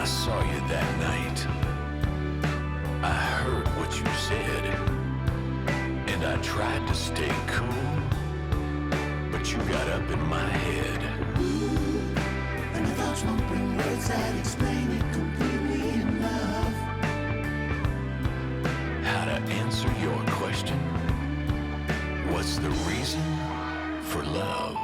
I saw you that night. I heard what you said, and I tried to stay cool, but you got up in my head. And your thoughts won't bring words that explain it completely enough. How to answer your question? What's the reason for love?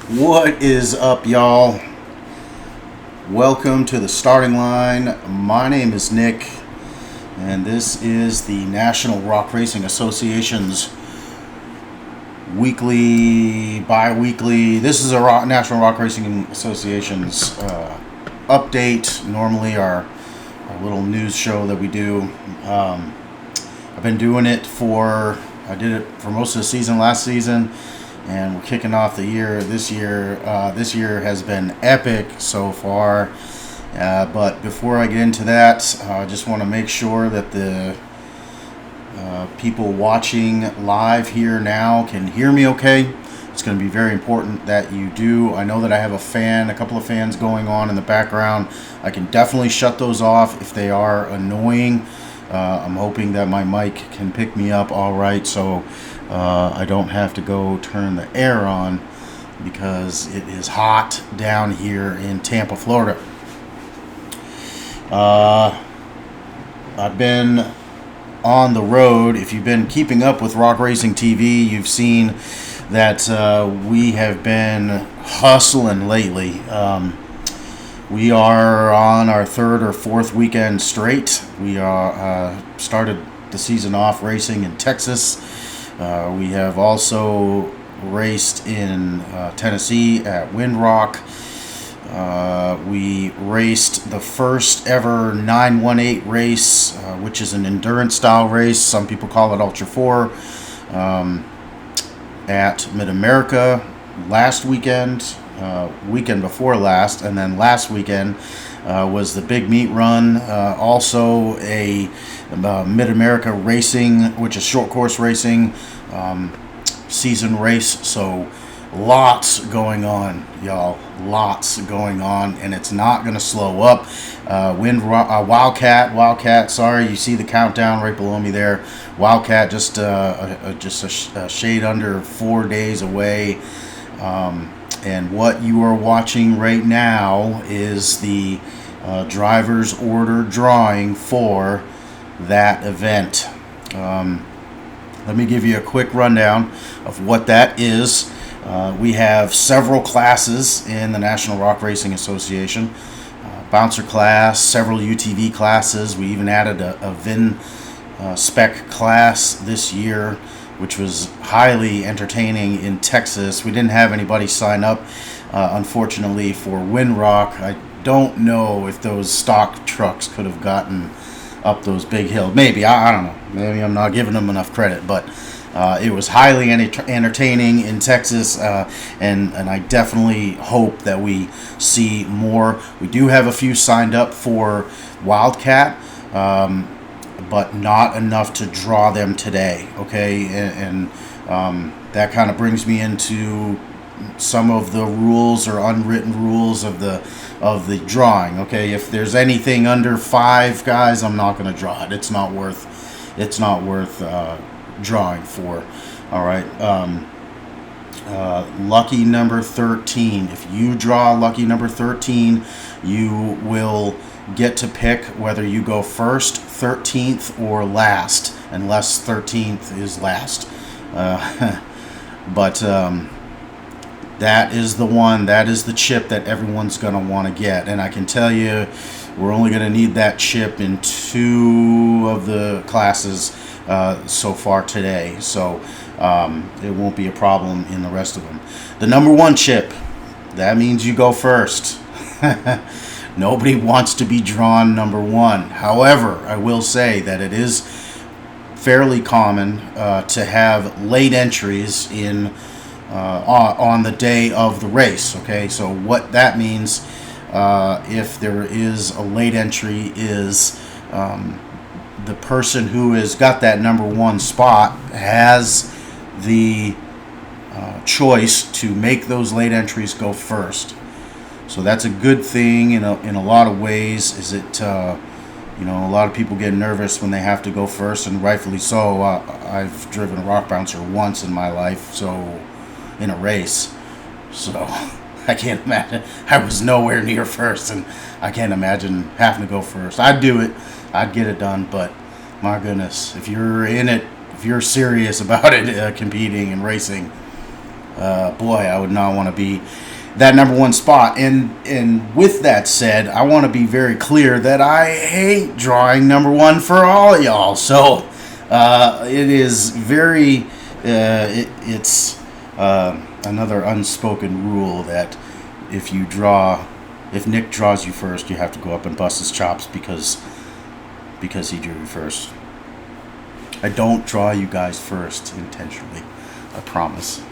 What is up, y'all? Welcome to the starting line. My name is Nick, and this is the National Rock Racing Association's weekly, bi-weekly. This is a National Rock Racing Association's update. Normally, our little news show that we do. I've been doing it I did it for most of the season last season. And we're kicking off the year this year. This year has been epic so far. But before I get into that, I just want to make sure that the people watching live here now can hear me okay. It's going to be very important that you do. I know that I have a couple of fans going on in the background. I can definitely shut those off if they are annoying. I'm hoping that my mic can pick me up all right, so I don't have to go turn the air on because it is hot down here in Tampa, Florida. I've been on the road. If you've been keeping up with Rock Racing TV, you've seen that we have been hustling lately. We are on our third or fourth weekend straight. We are started the season off racing in Texas. We have also raced in Tennessee at Windrock. We raced the first ever 918 race, which is an endurance style race. Some people call it Ultra 4, at Mid-America last weekend, weekend before last, and then last weekend was the Big Meat Run, also a Mid-America Racing, which is short course racing, season race. So lots going on, y'all. Lots going on, and it's not going to slow up. Wildcat. Sorry, you see the countdown right below me there. Wildcat just a shade under 4 days away. And what you are watching right now is the driver's order drawing for that event. Let me give you a quick rundown of what that is. We have several classes in the National Rock Racing Association. Bouncer class, several UTV classes. We even added a VIN spec class this year. which was highly entertaining in Texas. We didn't have anybody sign up, unfortunately, for Windrock. I don't know if those stock trucks could have gotten up those big hills. Maybe, I don't know. Maybe I'm not giving them enough credit, but it was highly entertaining in Texas, and I definitely hope that we see more. We do have a few signed up for Wildcat, but not enough to draw them today. Okay, and that kind of brings me into some of the rules or unwritten rules of the drawing. Okay, if there's anything under 5 guys, I'm not going to draw it. It's not worth drawing for. All right. Lucky number 13. If you draw lucky number 13, you will get to pick whether you go first, 13th, or last, unless 13th is last. But that is the one, that is the chip that everyone's going to want to get. And I can tell you, we're only going to need that chip in 2 of the classes so far today. So it won't be a problem in the rest of them. The number 1 chip, that means you go first. Nobody wants to be drawn number 1. However, I will say that it is fairly common to have late entries in on the day of the race. Okay, so what that means, if there is a late entry, is the person who has got that number 1 spot has the choice to make those late entries go first. So that's a good thing in a lot of ways. Is it a lot of people get nervous when they have to go first, and rightfully so. I've driven a rock bouncer once in my life, so in a race, so I can't imagine. I was nowhere near first, and I can't imagine having to go first. I'd do it, I'd get it done, but my goodness, if you're in it, if you're serious about it, competing and racing, boy, I would not want to be that number 1 spot. And with that said, I want to be very clear that I hate drawing number 1 for all of y'all. So it is very it's another unspoken rule that if Nick draws you first, you have to go up and bust his chops because he drew you first. I don't draw you guys first intentionally, I promise.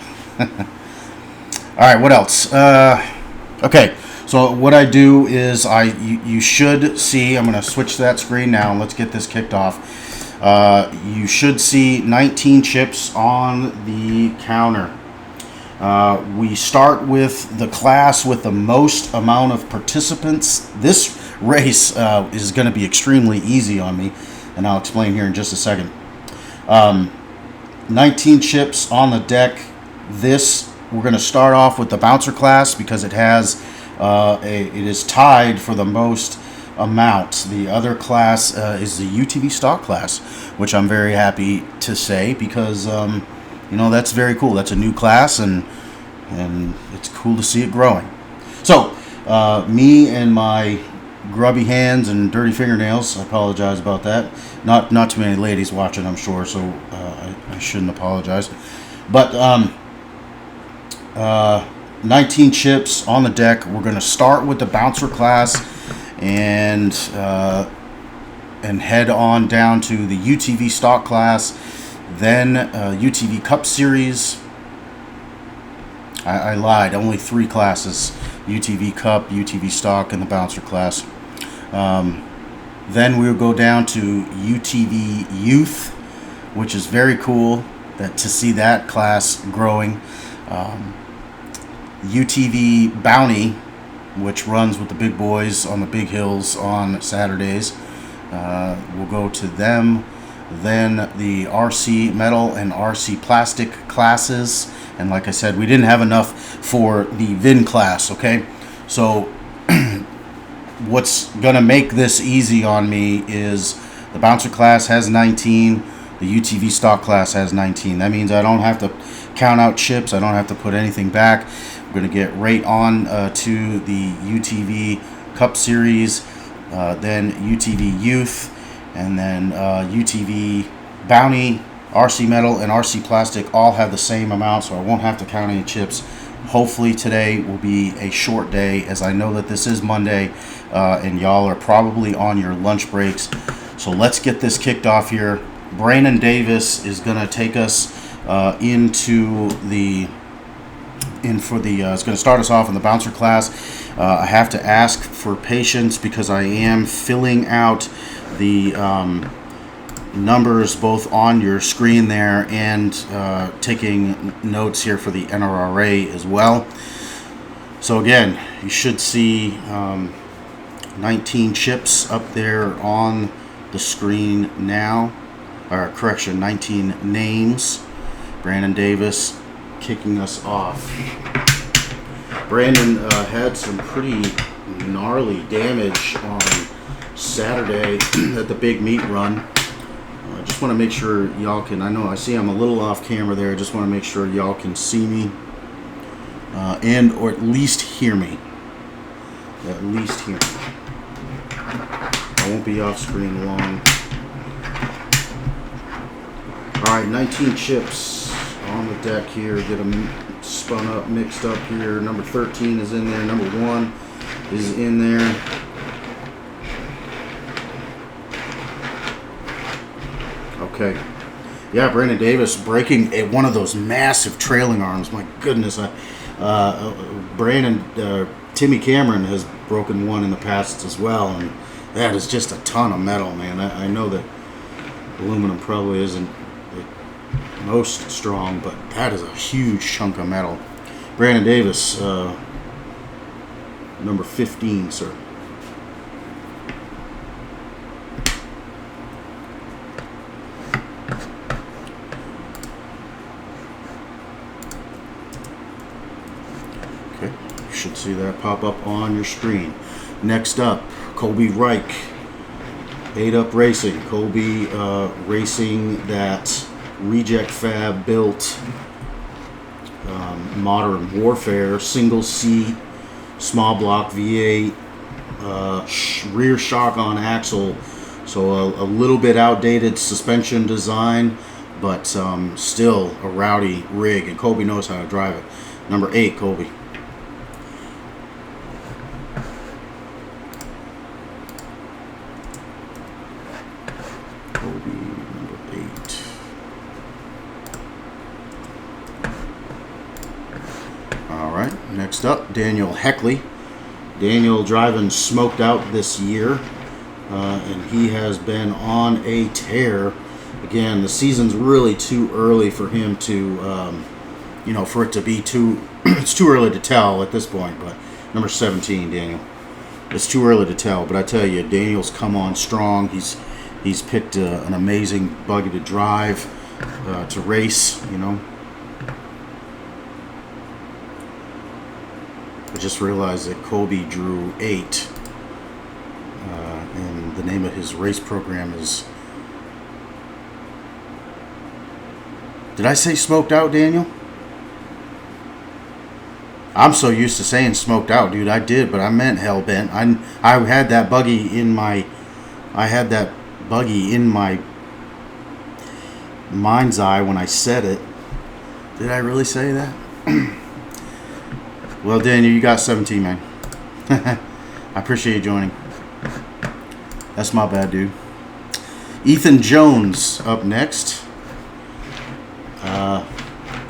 All right, what else? Okay, so what I do is you should see, I'm going to switch to that screen now, and let's get this kicked off. You should see 19 chips on the counter. We start with the class with the most amount of participants. This race is going to be extremely easy on me, and I'll explain here in just a second. 19 chips on the deck. We're going to start off with the bouncer class because it has it is tied for the most amount. The other class is the UTV stock class, which I'm very happy to say because that's very cool. That's a new class, and it's cool to see it growing. So me and my grubby hands and dirty fingernails, I apologize about that. Not too many ladies watching, I'm sure, so I shouldn't apologize. But 19 chips on the deck. We're going to start with the bouncer class and head on down to the UTV stock class, then UTV Cup Series. I lied, only 3 classes: UTV Cup, UTV Stock, and the bouncer class. Then we'll go down to UTV Youth, which is very cool to see that class growing. UTV Bounty, which runs with the big boys on the big hills on Saturdays. We'll go to them. Then the RC Metal and RC Plastic classes. And like I said, we didn't have enough for the VIN class, okay? So what's going to make this easy on me is the bouncer class has 19. The UTV stock class has 19. That means I don't have to count out chips. I don't have to put anything back. We're going to get right on to the UTV Cup Series, then UTV Youth, and then UTV Bounty, RC Metal and RC Plastic all have the same amount, so I won't have to count any chips. Hopefully today will be a short day, as I know that this is Monday, and y'all are probably on your lunch breaks. So let's get this kicked off here. Brandon Davis is going to take us it's going to start us off in the bouncer class. I have to ask for patience because I am filling out the numbers both on your screen there and taking notes here for the NRRA as well. So again, you should see 19 chips up there on the screen now. Or correction, 19 names. Brandon Davis kicking us off. Brandon had some pretty gnarly damage on Saturday at the big meat run. I just want to make sure y'all can, I know I see I'm a little off camera there, I just want to make sure y'all can see me and or at least hear me. At least hear me. I won't be off screen long. Alright, 19 chips on the deck here. Get them spun up, mixed up here. Number 13 is in there. Number 1 is in there. Okay. Yeah, Brandon Davis breaking one of those massive trailing arms. My goodness. Timmy Cameron has broken one in the past as well. And that is just a ton of metal, man. I know that aluminum probably isn't most strong, but that is a huge chunk of metal. Brandon Davis, number 15, sir. Okay, you should see that pop up on your screen. Next up, Colby Reich, 8-Up Racing. Colby racing that Reject Fab built Modern Warfare single seat small block V8 rear shock on axle, so a little bit outdated suspension design, but still a rowdy rig, and Colby knows how to drive it. Number 8, Colby. Next up, Daniel Heckley. Daniel driving Smoked Out this year, and he has been on a tear. Again, the season's really too early for him to, for it to be too, it's too early to tell at this point, but number 17, Daniel. It's too early to tell, but I tell you, Daniel's come on strong. He's picked an amazing buggy to drive, to race, I just realized that Colby drew 8, and the name of his race program is... Did I say Smoked Out, Daniel? I'm so used to saying Smoked Out, dude. I did, but I meant Hellbent. I had that buggy in my... mind's eye when I said it. Did I really say that? Well, Daniel, you got 17, man. I appreciate you joining. That's my bad, dude. Ethan Jones up next.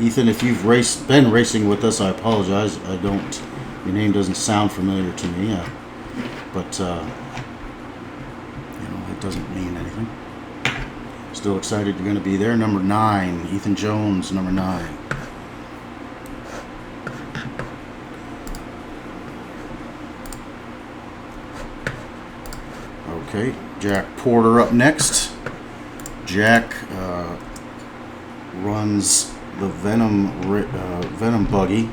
Ethan, if you've been racing with us, I apologize. Your name doesn't sound familiar to me. But it doesn't mean anything. Still excited you're going to be there. Number 9, Ethan Jones, number 9. Okay, Jack Porter up next. Jack runs the Venom buggy.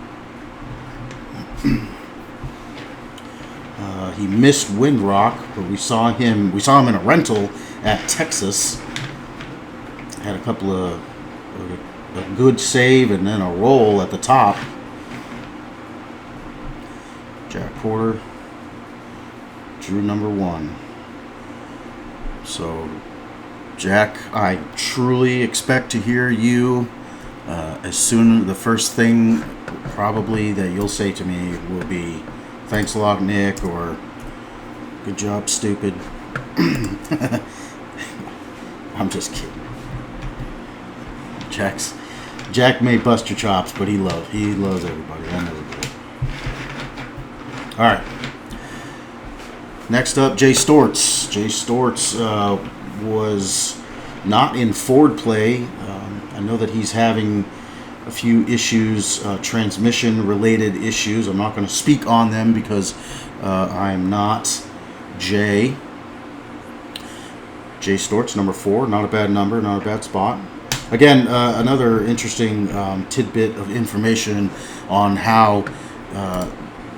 He missed Windrock, but we saw him in a rental at Texas. Had a couple of a good save and then a roll at the top. Jack Porter drew number 1. So Jack, I truly expect to hear you as soon. The first thing probably that you'll say to me will be, "Thanks a lot, Nick," or "Good job, stupid." I'm just kidding. Jack may bust your chops, but he loves everybody. I know he does. All right. Next up, Jay Storts. Jay Storts was not in Ford play. I know that he's having a few issues, transmission-related issues. I'm not going to speak on them because I'm not Jay. Jay Storts, number 4. Not a bad number, not a bad spot. Again, another interesting tidbit of information on how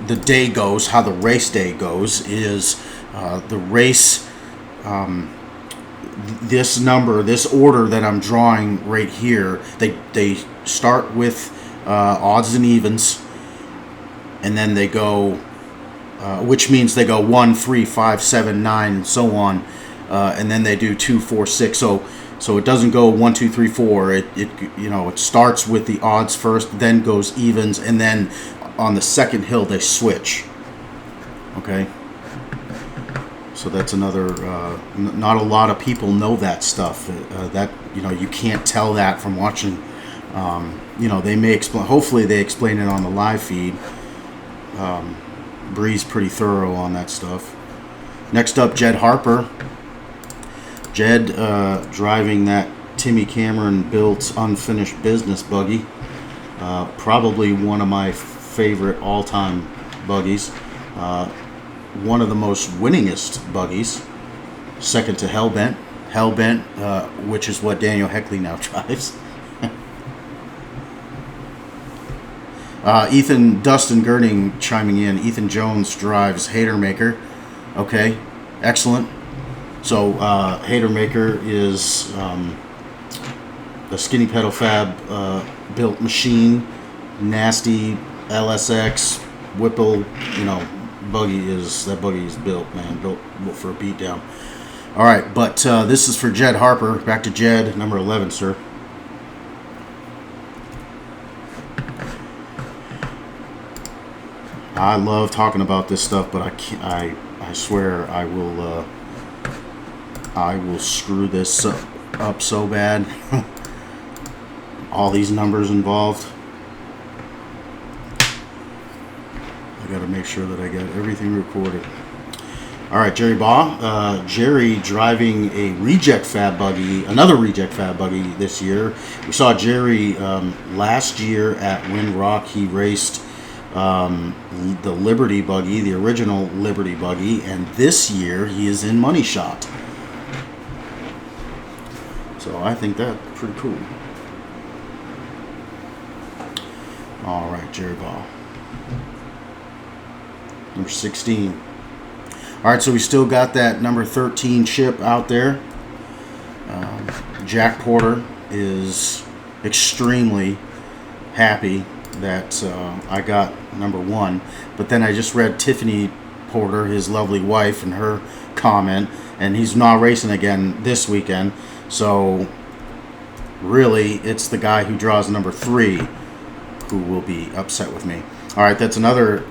the day goes, how the race day goes, is the race, this number, this order that I'm drawing right here, they start with odds and evens, and then they go, which means they go 1, 3, 5, 7, 9, and so on, and then they do 2, 4, 6. So it doesn't go 1, 2, 3, 4. It starts with the odds first, then goes evens, and then on the second hill they switch. Okay. So that's another. Not a lot of people know that stuff. That you can't tell that from watching. They may explain. Hopefully they explain it on the live feed. Bree's pretty thorough on that stuff. Next up, Jed Harper. Jed driving that Timmy Cameron built unfinished business buggy. Probably one of my favorite all-time buggies. One of the most winningest buggies. Second to Hellbent. Hellbent, which is what Daniel Heckley now drives. Dustin Girding chiming in. Ethan Jones drives Hatermaker. Okay, excellent. So Hatermaker is a skinny pedal fab built machine, nasty LSX Whipple. Buggy is built, man, built for a beatdown. All right, but this is for Jed Harper. Back to Jed, number 11, sir. I love talking about this stuff, but I swear I will screw this up so bad. All these numbers involved. I got to make sure that I get everything recorded. All right, Jerry Baugh. Jerry driving a reject fab buggy, another reject fab buggy this year. We saw Jerry last year at Windrock. He raced the Liberty buggy, the original Liberty buggy, and this year he is in Money Shot. So I think that's pretty cool. All right, Jerry Ball. Number 16. All right, so we still got that number 13 chip out there. Jack Porter is extremely happy that I got number 1. But then I just read Tiffany Porter, his lovely wife, and her comment, and he's not racing again this weekend. So really, it's the guy who draws number 3 who will be upset with me. All right, that's another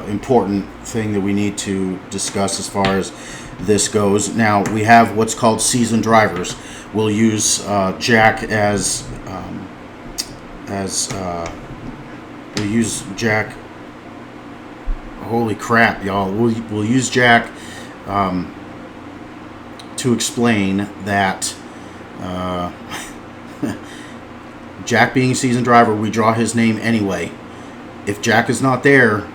important thing that we need to discuss as far as this goes. Now, we have what's called seasoned drivers. We'll use Jack we'll use Jack. Holy crap, y'all! We'll use Jack to explain that. Jack being a seasoned driver, we draw his name anyway. If Jack is not there,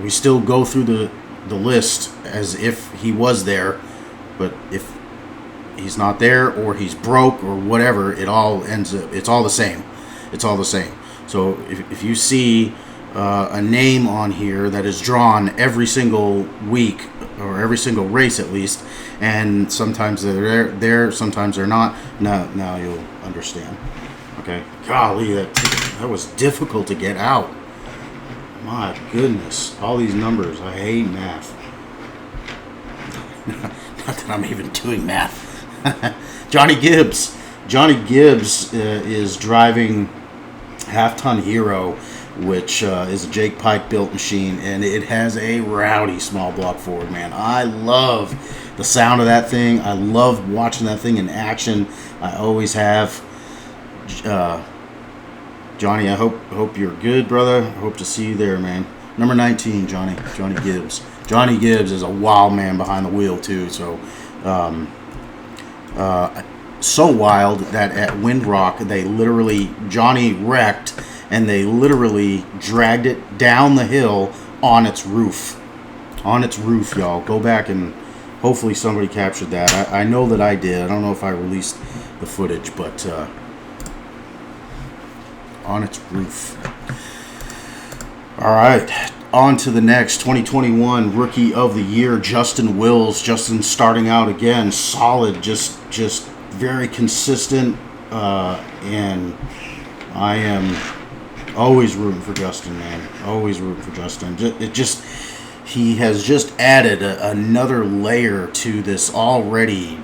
we still go through the list as if he was there. But if he's not there, or he's broke, or whatever, it all ends up, it's all the same. It's all the same. So if you see a name on here that is drawn every single week, or every single race at least, and sometimes they're there, sometimes they're not, now you'll understand. Okay, golly, that was difficult to get out. My goodness, all these numbers. I hate math. Not that I'm even doing math. Johnny Gibbs. Johnny Gibbs is driving Half-Ton Hero, which is a Jake Pike built machine, and it has a rowdy small block forward, man. I love the sound of that thing. I love watching that thing in action. I always have. Johnny, I hope you're good, brother. I hope to see you there, man. Number 19, Johnny Gibbs. Johnny Gibbs is a wild man behind the wheel too. So, so wild that at Windrock Johnny wrecked, and they literally dragged it down the hill on its roof. On its roof, y'all. Go back and hopefully somebody captured that. I know that I did. I don't know if I released the footage, but on its roof. All right, on to the next 2021 Rookie of the Year, Justin Wills. Justin starting out again, solid, just very consistent, and I am always rooting for Justin, man. Always rooting for Justin. He has just added another layer to this already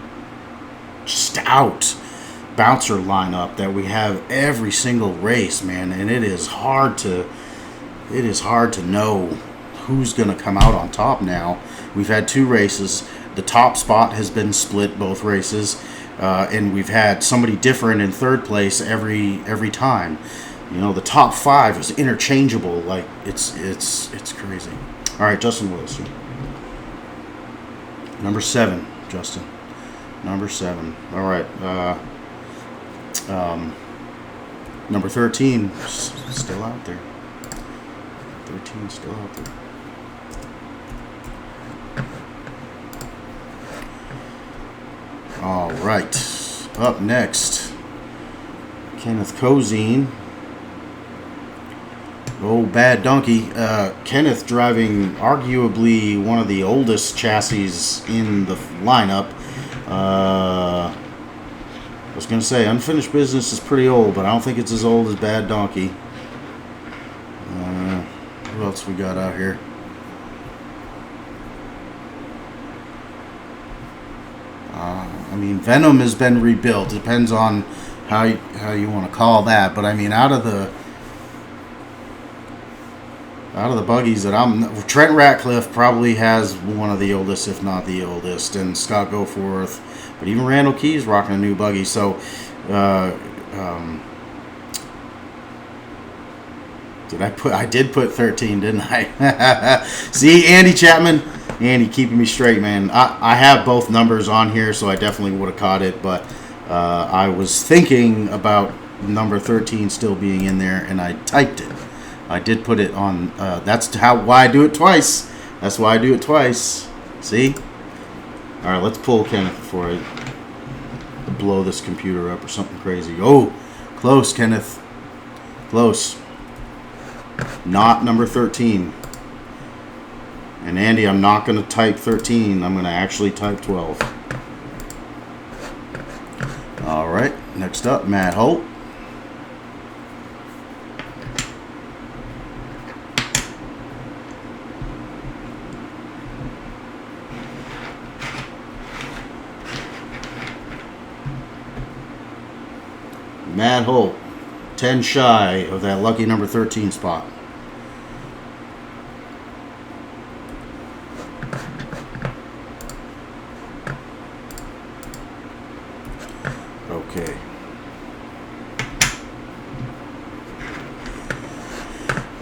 stout bouncer lineup that we have every single race, man, and it is hard to know who's going to come out on top now. We've had 2 races. The top spot has been split both races, and we've had somebody different in third place every time. You know, the top 5 is interchangeable. Like it's crazy. All right, Justin Wills. Number 7, Justin. Number 7. All right. Number 13 still out there. 13 still out there. All right. Up next, Kenneth Cozine. Oh, bad donkey. Kenneth driving arguably one of the oldest chassis in the lineup. I was going to say Unfinished Business is pretty old, but I don't think it's as old as Bad Donkey. Who else we got out here? I mean, Venom has been rebuilt. Depends on how you want to call that. But I mean, out of the buggies that Trent Ratcliffe probably has one of the oldest, if not the oldest, and Scott Goforth. But even Randall Key's rocking a new buggy. So, I did put 13, didn't I? See, Andy Chapman. Andy keeping me straight, man. I have both numbers on here, so I definitely would have caught it. But I was thinking about number 13 still being in there, and I typed it. I did put it on. That's why I do it twice. That's why I do it twice. See? All right, let's pull Kenneth before I blow this computer up or something crazy. Oh, close, Kenneth. Close. Not number 13. And Andy, I'm not going to type 13. I'm going to actually type 12. All right, next up, Matt Holt. Matt Holt, 10 shy of that lucky number 13 spot. Okay.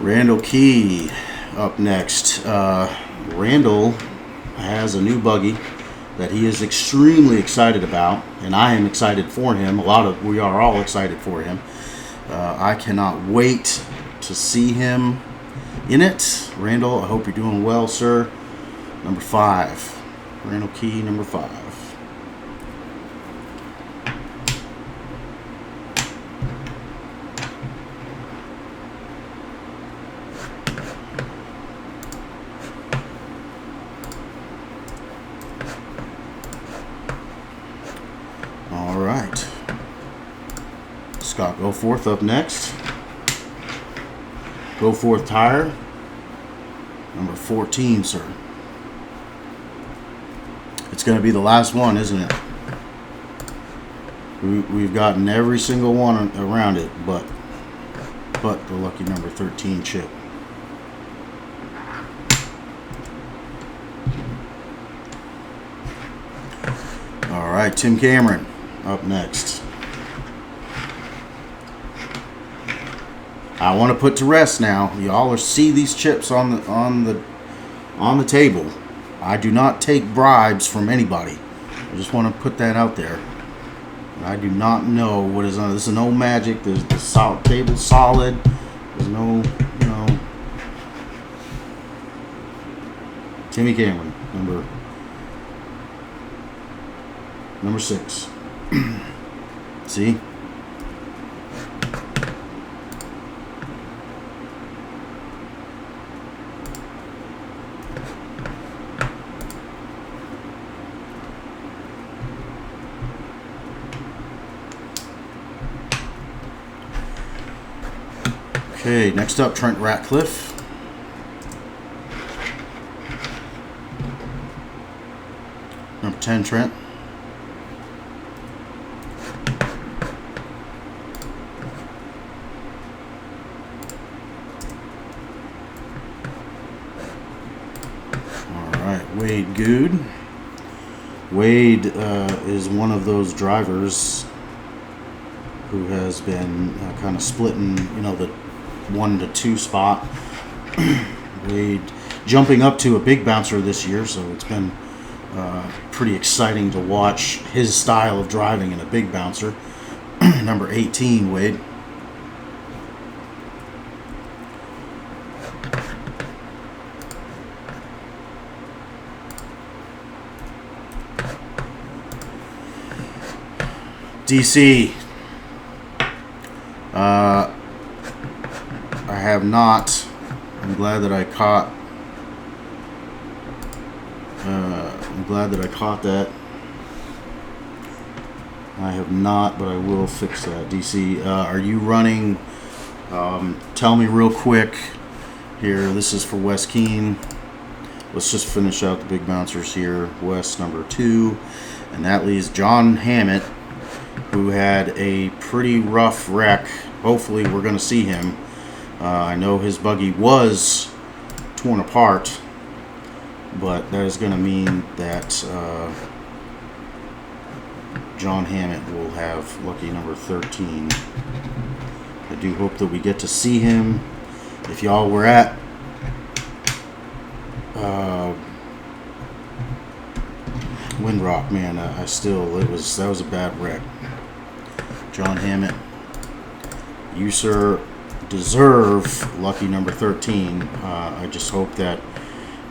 Randall Key up next. Randall has a new buggy that he is extremely excited about, and I am excited for him. We are all excited for him. I cannot wait to see him in it. Randall, I hope you're doing well, sir. Number 5. Randall Key, number 5. All right. Scott Goforth up next. Goforth tire. Number 14, sir. It's going to be the last one, isn't it? We've gotten every single one around it, but the lucky number 13 chip. All right, Tim Cameron up next. I want to put to rest now. Y'all see these chips on the table. I do not take bribes from anybody. I just want to put that out there. I do not know what is on. This is no magic. The table's solid. There's no, Timmy Cameron, number 6. See? Okay, next up, Trent Ratcliffe. Number 10, Trent. All right, Wade Good. Wade is one of those drivers who has been kind of splitting, the 1 to 2 spot. Wade jumping up to a big bouncer this year, so it's been pretty exciting to watch his style of driving in a big bouncer. Number 18, Wade. DC. I have not. I'm glad that I caught. I'm glad that I caught that. I have not, but I will fix that. DC, are you running? Tell me real quick here. This is for Wes Keene. Let's just finish out the big bouncers here. Wes number 2, and that leaves John Hammett, who had a pretty rough wreck. Hopefully we're going to see him. I know his buggy was torn apart, but that is going to mean that John Hammett will have lucky number 13. I do hope that we get to see him. If y'all were at Windrock, man, that was a bad wreck. John Hammett, you, sir, deserve lucky number 13. I just hope that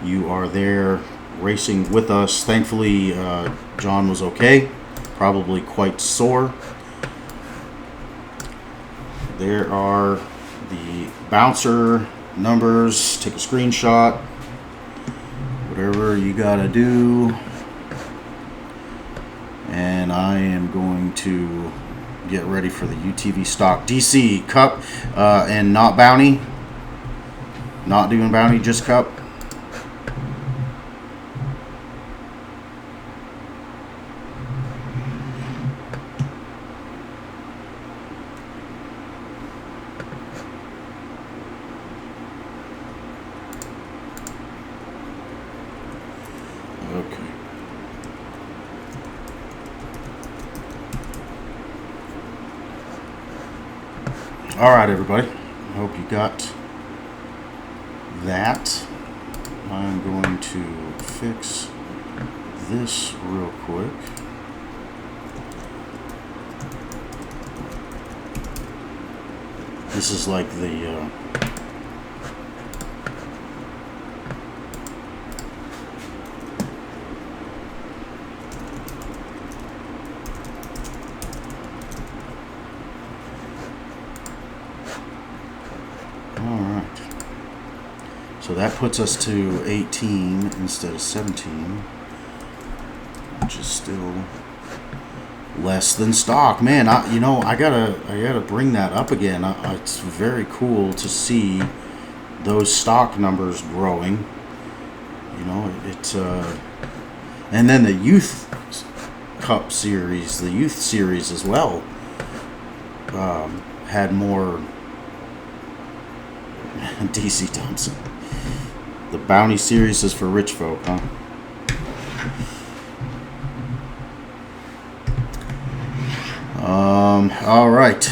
you are there racing with us. Thankfully, John was okay, probably quite sore. There are the bouncer numbers. Take a screenshot, whatever you gotta do, and I am going to get ready for the UTV stock. DC, Cup, and not Bounty. Not doing Bounty, just Cup. Okay. All right, everybody. I hope you got that. I'm going to fix this real quick. This is like the so that puts us to 18 instead of 17, which is still less than stock. Man, I gotta bring that up again. It's very cool to see those stock numbers growing. And then the youth Cup series, the youth series as well, had more. DC Thompson. The Bounty series is for rich folk, huh? All right.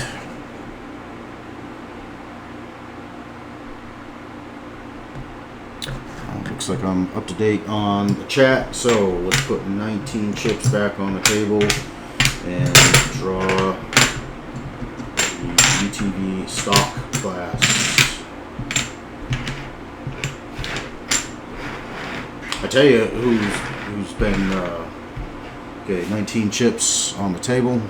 Looks like I'm up to date on the chat, so let's put 19 chips back on the table and draw the UTV stock class. I tell you who's been okay. 19 chips on the table.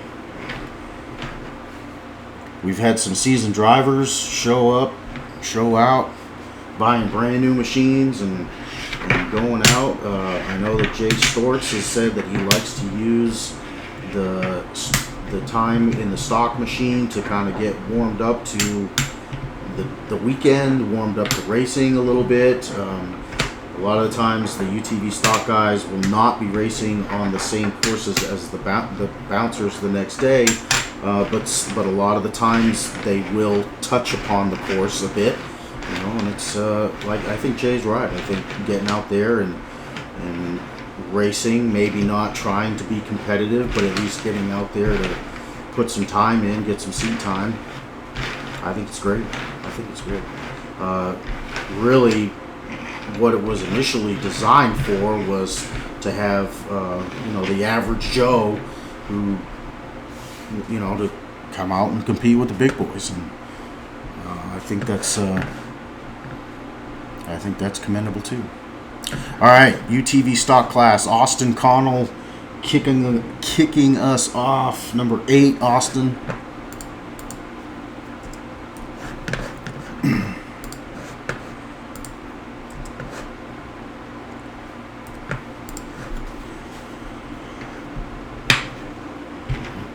We've had some seasoned drivers show up, show out, buying brand new machines and going out. I know that Jay Storts has said that he likes to use the time in the stock machine to kind of get warmed up to the weekend, warmed up to racing a little bit. A lot of the times the UTV stock guys will not be racing on the same courses as the bouncers the next day, but a lot of the times they will touch upon the course a bit, and it's like, I think Jay's right. I think getting out there and racing, maybe not trying to be competitive, but at least getting out there to put some time in, get some seat time. I think it's great. Really, what it was initially designed for was to have the average Joe who to come out and compete with the big boys, and I think that's commendable too. All right, UTV stock class, Austin Connell kicking us off. Number 8, Austin.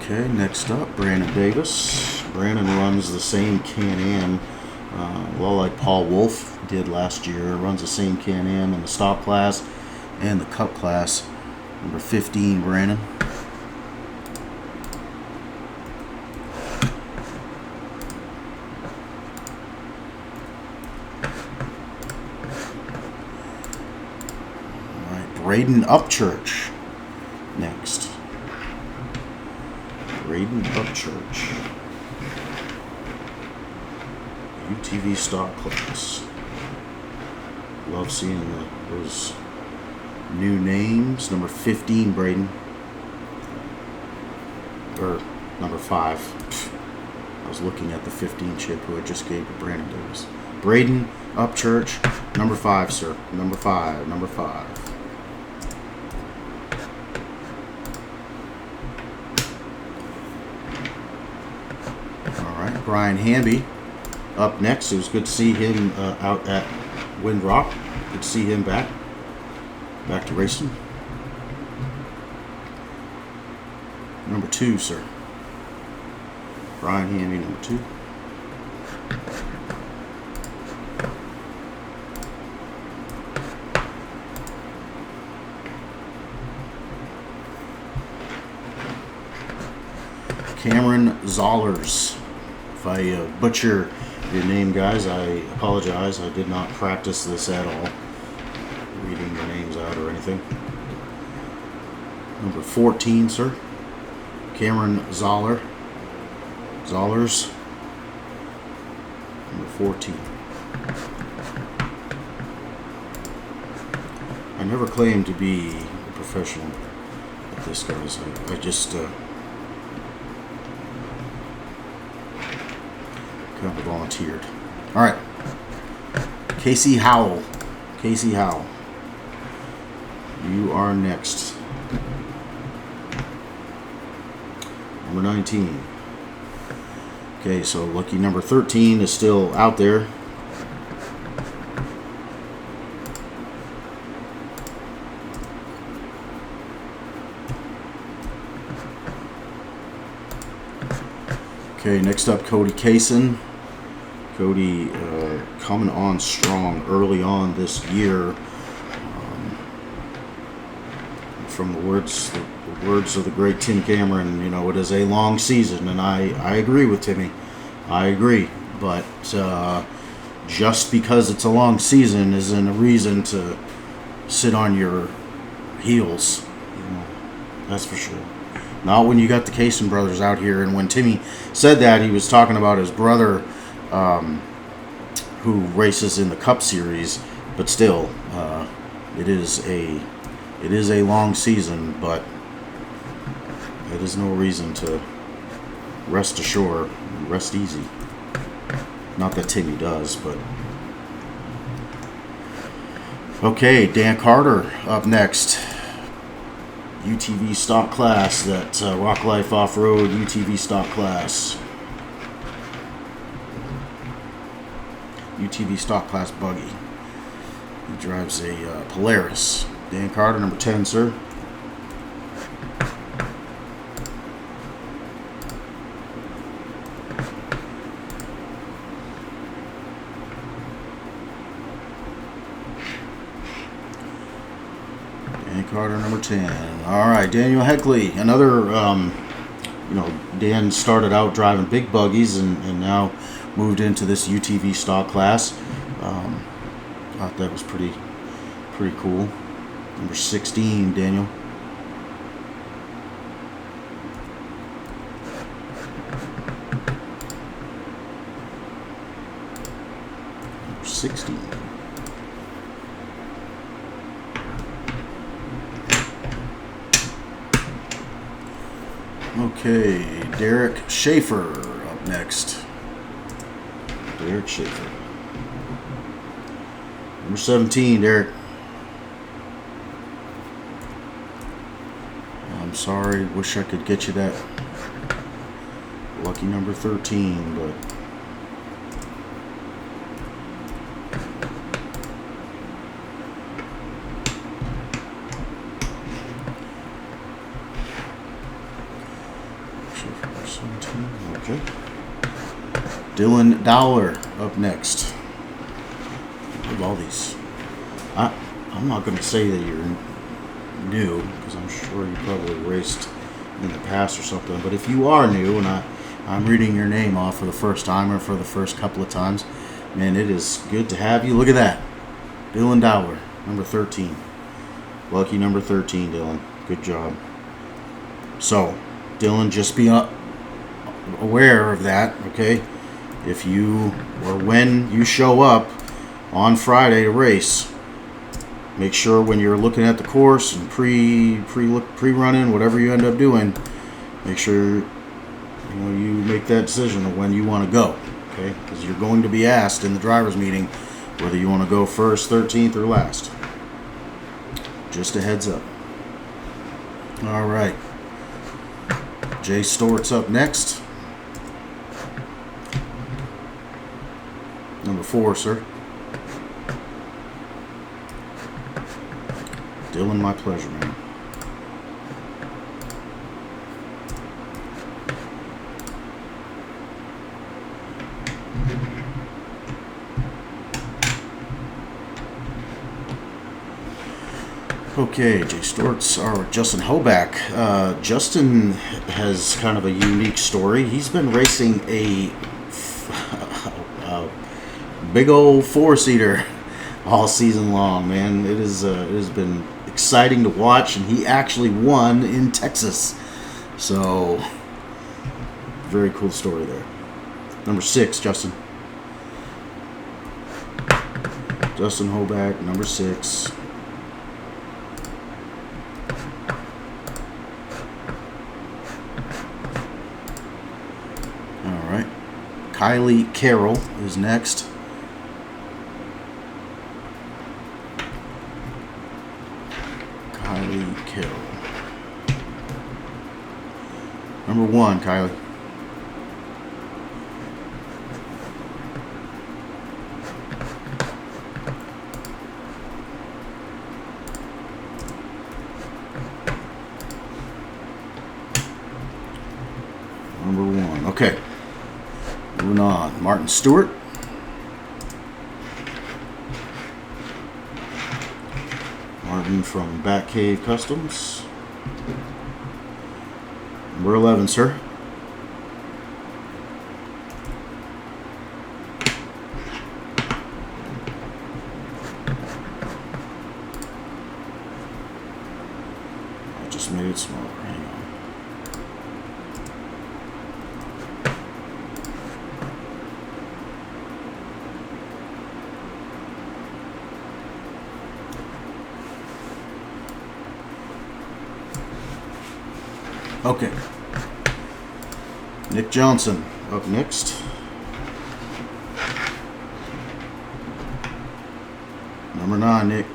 Okay, next up, Brandon Davis. Brandon runs the same Can-Am, like Paul Wolf did last year. Runs the same Can-Am in the stock class and the Cup class. Number 15, Brandon. All right, Braden Upchurch next. Braden Upchurch. UTV stock class. Love seeing those new names. Number 15, Braden. Or number 5. I was looking at the 15 chip who I just gave to Brandon Davis. Braden Upchurch. Number 5, sir. Number 5. Number 5. Brian Hamby up next. It was good to see him out at Windrock. Good to see him back to racing. Number 2, sir. Brian Hamby, number 2. Cameron Zollers. If I butcher your name, guys, I apologize. I did not practice this at all, reading the names out or anything. Number 14, sir. Cameron Zollers. Number 14. I never claimed to be a professional at this, guys. I just kind of volunteered. All right. Casey Howell. You are next. Number 19. Okay, so lucky number 13 is still out there. Okay, next up, Cody Kaysen. Cody coming on strong early on this year. from the words of the great Tim Cameron. You know, it is a long season, and I agree with Timmy. I agree, but just because it's a long season isn't a reason to sit on your heels. You know, that's for sure. Not when you got the Kaysen brothers out here. And when Timmy said that, he was talking about his brother, who races in the Cup Series. But still, it is a long season. But it is no reason to rest ashore, rest easy. Not that Timmy does, but okay. Dan Carter up next. UTV stock class, that Rock Life Off-Road UTV stock class. UTV stock class buggy. He drives a Polaris. Dan Carter, number 10, sir. Carter, number 10. All right, Daniel Heckley. Another, Dan started out driving big buggies and now moved into this UTV stock class. Thought that was pretty cool. Number 16, Daniel. Number 16. Okay, Derek Schaefer up next. Derek Schaefer. Number 17, Derek. I'm sorry, wish I could get you that lucky number 13, but okay. Dylan Dowler up next. I love all these. I'm not going to say that you're new, because I'm sure you probably raced in the past or something. But if you are new, and I'm reading your name off for the first time or for the first couple of times, man, it is good to have you. Look at that. Dylan Dowler, number 13. Lucky number 13, Dylan. Good job. So, Dylan, just be aware of that, okay? If you, or when you show up on Friday to race, make sure when you're looking at the course and pre-running, whatever you end up doing, make sure you make that decision of when you want to go, okay? Because you're going to be asked in the driver's meeting whether you want to go first, 13th, or last. Just a heads up. All right. Jay Stort's up next. Number 4, sir. Dylan, my pleasure, man. Okay, Jay Stort's or Justin Hoback. Justin has kind of a unique story. He's been racing a big old 4-seater all season long, man. It has been exciting to watch, and he actually won in Texas. So, very cool story there. Number 6, Justin. Justin Hoback, number 6. All right. Kylie Carroll is next. Kylie Carroll. Number 1, Kylie. Number 1. Okay. Moving on. Martin Stewart. Martin from Batcave Customs. Number 11, sir. I just made it smaller. Hang on. Okay. Nick Johnson up next. Number 9, Nick.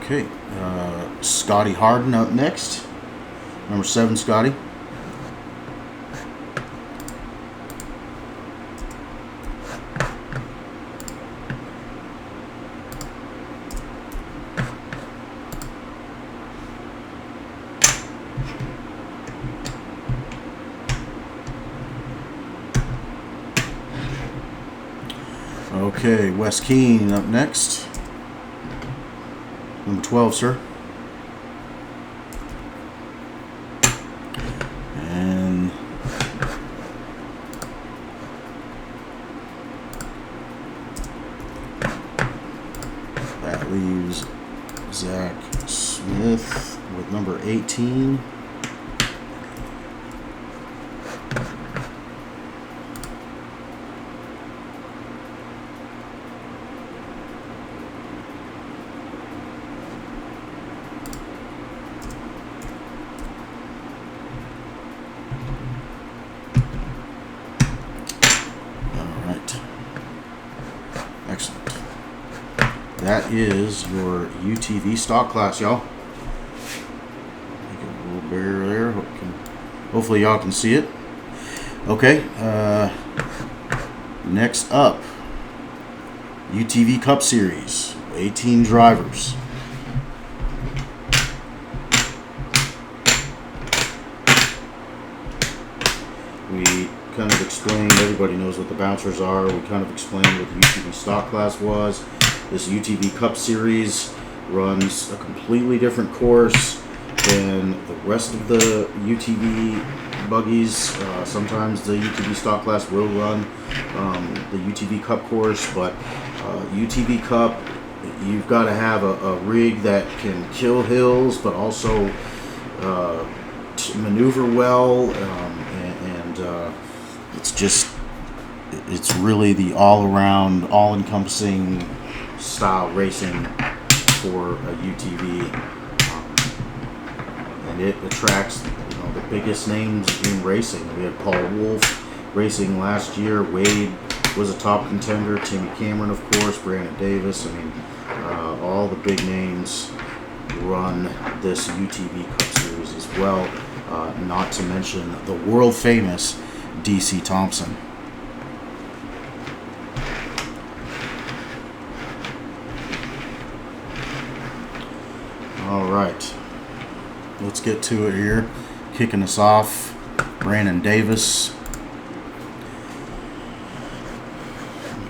Okay, Scotty Harden up next. Number 7, Scotty. Okay, Wes Keene up next. Number 12, sir. And that leaves Zach Smith with number 18. Excellent. That is your UTV stock class, y'all. Make a little barrier there. Hopefully y'all can see it. Okay. Next up, UTV Cup Series, 18 drivers. We kind of explained, everybody knows what the bouncers are. We kind of explained what the UTV stock class was. This UTV Cup Series runs a completely different course than the rest of the UTV buggies. Sometimes the UTV stock class will run the UTV Cup course, but UTV Cup, you've got to have a rig that can kill hills, but also maneuver well, and it's really the all-around, all-encompassing style racing for a UTV, and it attracts the biggest names in racing. We had Paul Wolf racing last year. Wade was a top contender. Timmy Cameron, of course. Brandon Davis. I mean, all the big names run this UTV Cup Series as well. Not to mention the world famous DC Thompson. All right, let's get to it here. Kicking us off, Brandon Davis.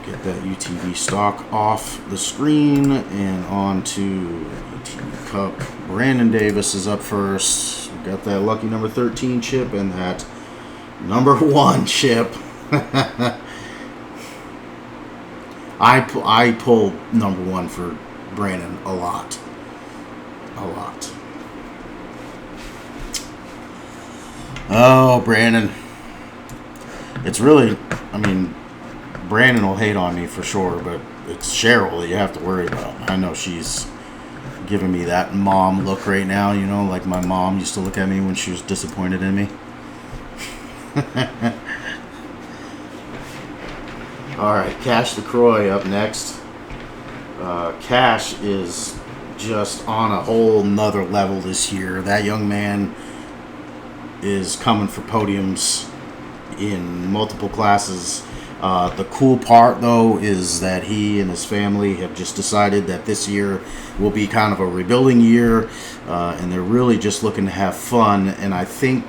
Get that UTV stock off the screen and on to UTV Cup. Brandon Davis is up first. We got that lucky number 13 chip and that number 1 chip. I pulled number 1 for Brandon a lot. Oh, Brandon. It's really, I mean, Brandon will hate on me for sure, but it's Cheryl that you have to worry about. I know she's giving me that mom look right now, like my mom used to look at me when she was disappointed in me. Alright, Cash LaCroix up next. Cash is just on a whole nother level this year. That young man is coming for podiums in multiple classes. The cool part, though, is that he and his family have just decided that this year will be kind of a rebuilding year, and they're really just looking to have fun. And I think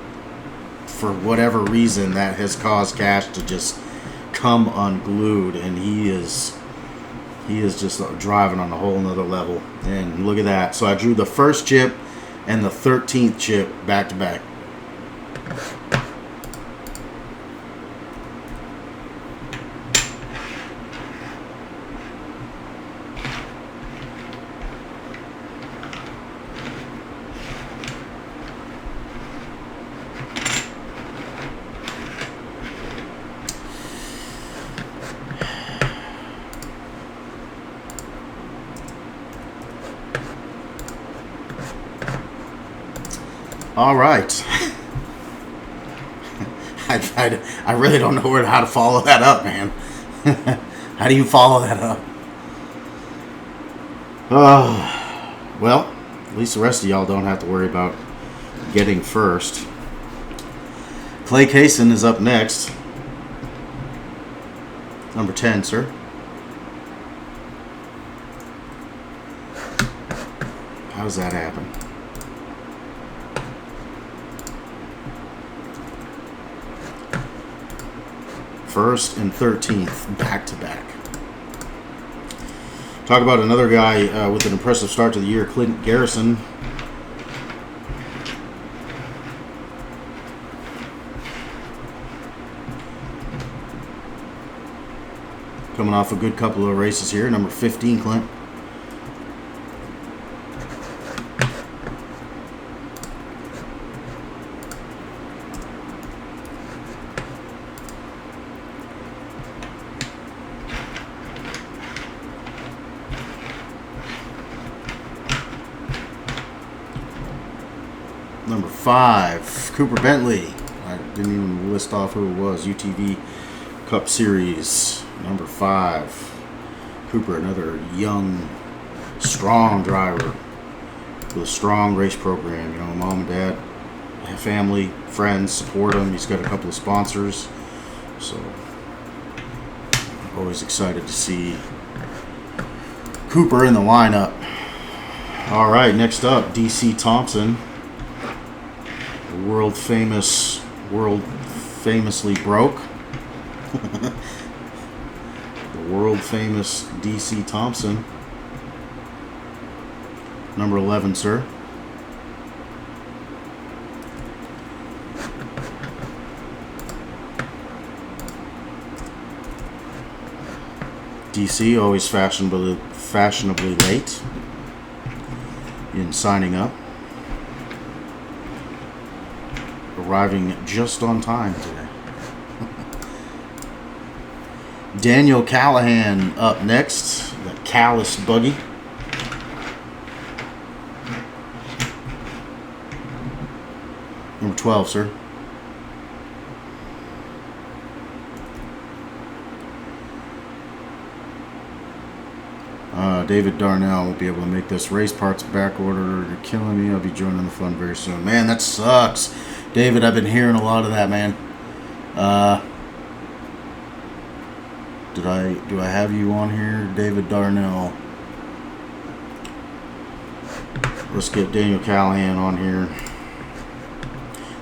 for whatever reason that has caused Cash to just come unglued, and he is just driving on a whole nother level. And look at that. So I drew the first chip and the 13th chip back to back. All right. I really don't know how to follow that up, man. How do you follow that up? Well, at least the rest of y'all don't have to worry about getting first. Clay Kaysen is up next. Number 10, sir. How does that happen? First and 13th, back to back. Talk about another guy with an impressive start to the year, Clint Garrison. Coming off a good couple of races here. Number 15, Clint. Number 5, Cooper Bentley. I didn't even list off who it was. UTV Cup Series. Number 5, Cooper, another young, strong driver with a strong race program. You know, mom and dad, family, friends support him. He's got a couple of sponsors. So, always excited to see Cooper in the lineup. All right, next up, DC Thompson. World famously broke. The world famous DC Thompson. Number 11, sir. DC always fashionably late in signing up. Arriving just on time today. Daniel Callahan up next. The Callus buggy. Number 12, sir. David Darnell won't be able to make this. Race parts back order. You're killing me. I'll be joining the fun very soon. Man, that sucks. David, I've been hearing a lot of that, man. Do I have you on here? David Darnell. Let's get Daniel Callahan on here.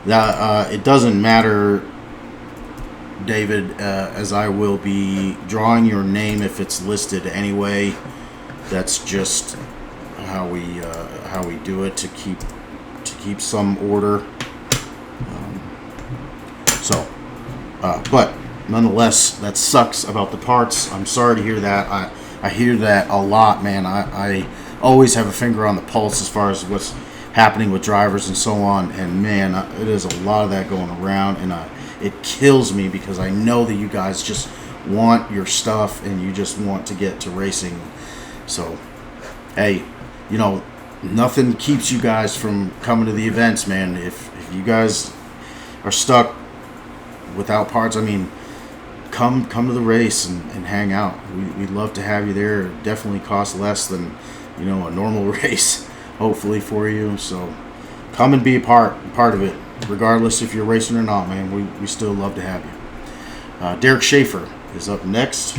That it doesn't matter, David, as I will be drawing your name if it's listed anyway. That's just how we do it to keep some order. But nonetheless, that sucks about the parts. I'm sorry to hear that. I hear that a lot, man. I always have a finger on the pulse as far as what's happening with drivers and so on. And man, it is a lot of that going around, and it kills me because I know that you guys just want your stuff and you just want to get to racing. So, hey, you know, nothing keeps you guys from coming to the events, man. If you guys are stuck without parts, I mean, come to the race and hang out. We'd love to have you there. It definitely costs less than, you know, a normal race, hopefully for you. So come and be a part of it, regardless if you're racing or not, man. We still love to have you. Derek Schaefer is up next.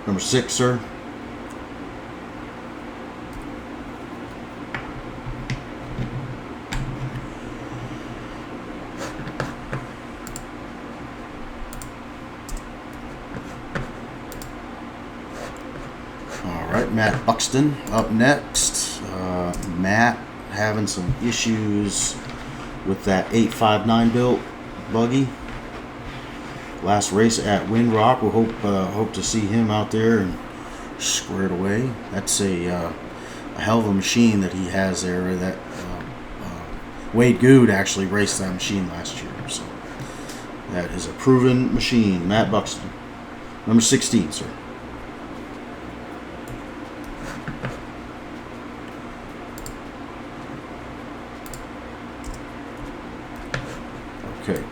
Number 6, sir. All right, Matt Buxton up next. Matt having some issues with that 859 built buggy. Last race at Windrock. We hope to see him out there and squared away. That's a hell of a machine that he has there. That Wade Good actually raced that machine last year, so that is a proven machine. Matt Buxton, number 16, sir. Okay.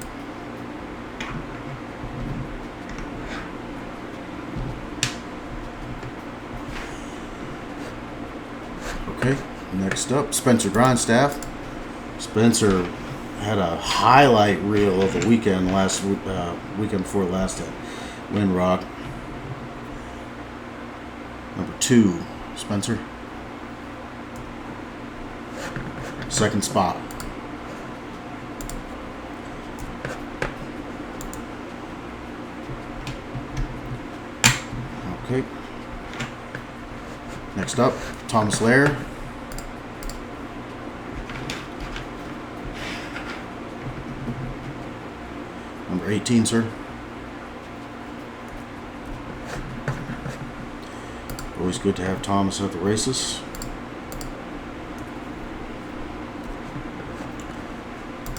Okay, next up, Spencer Grindstaff. Spencer had a highlight reel of the weekend weekend before last at Windrock. Number 2, Spencer. Second spot. Okay. Next up, Thomas Lair. Number 18, sir. Always good to have Thomas at the races.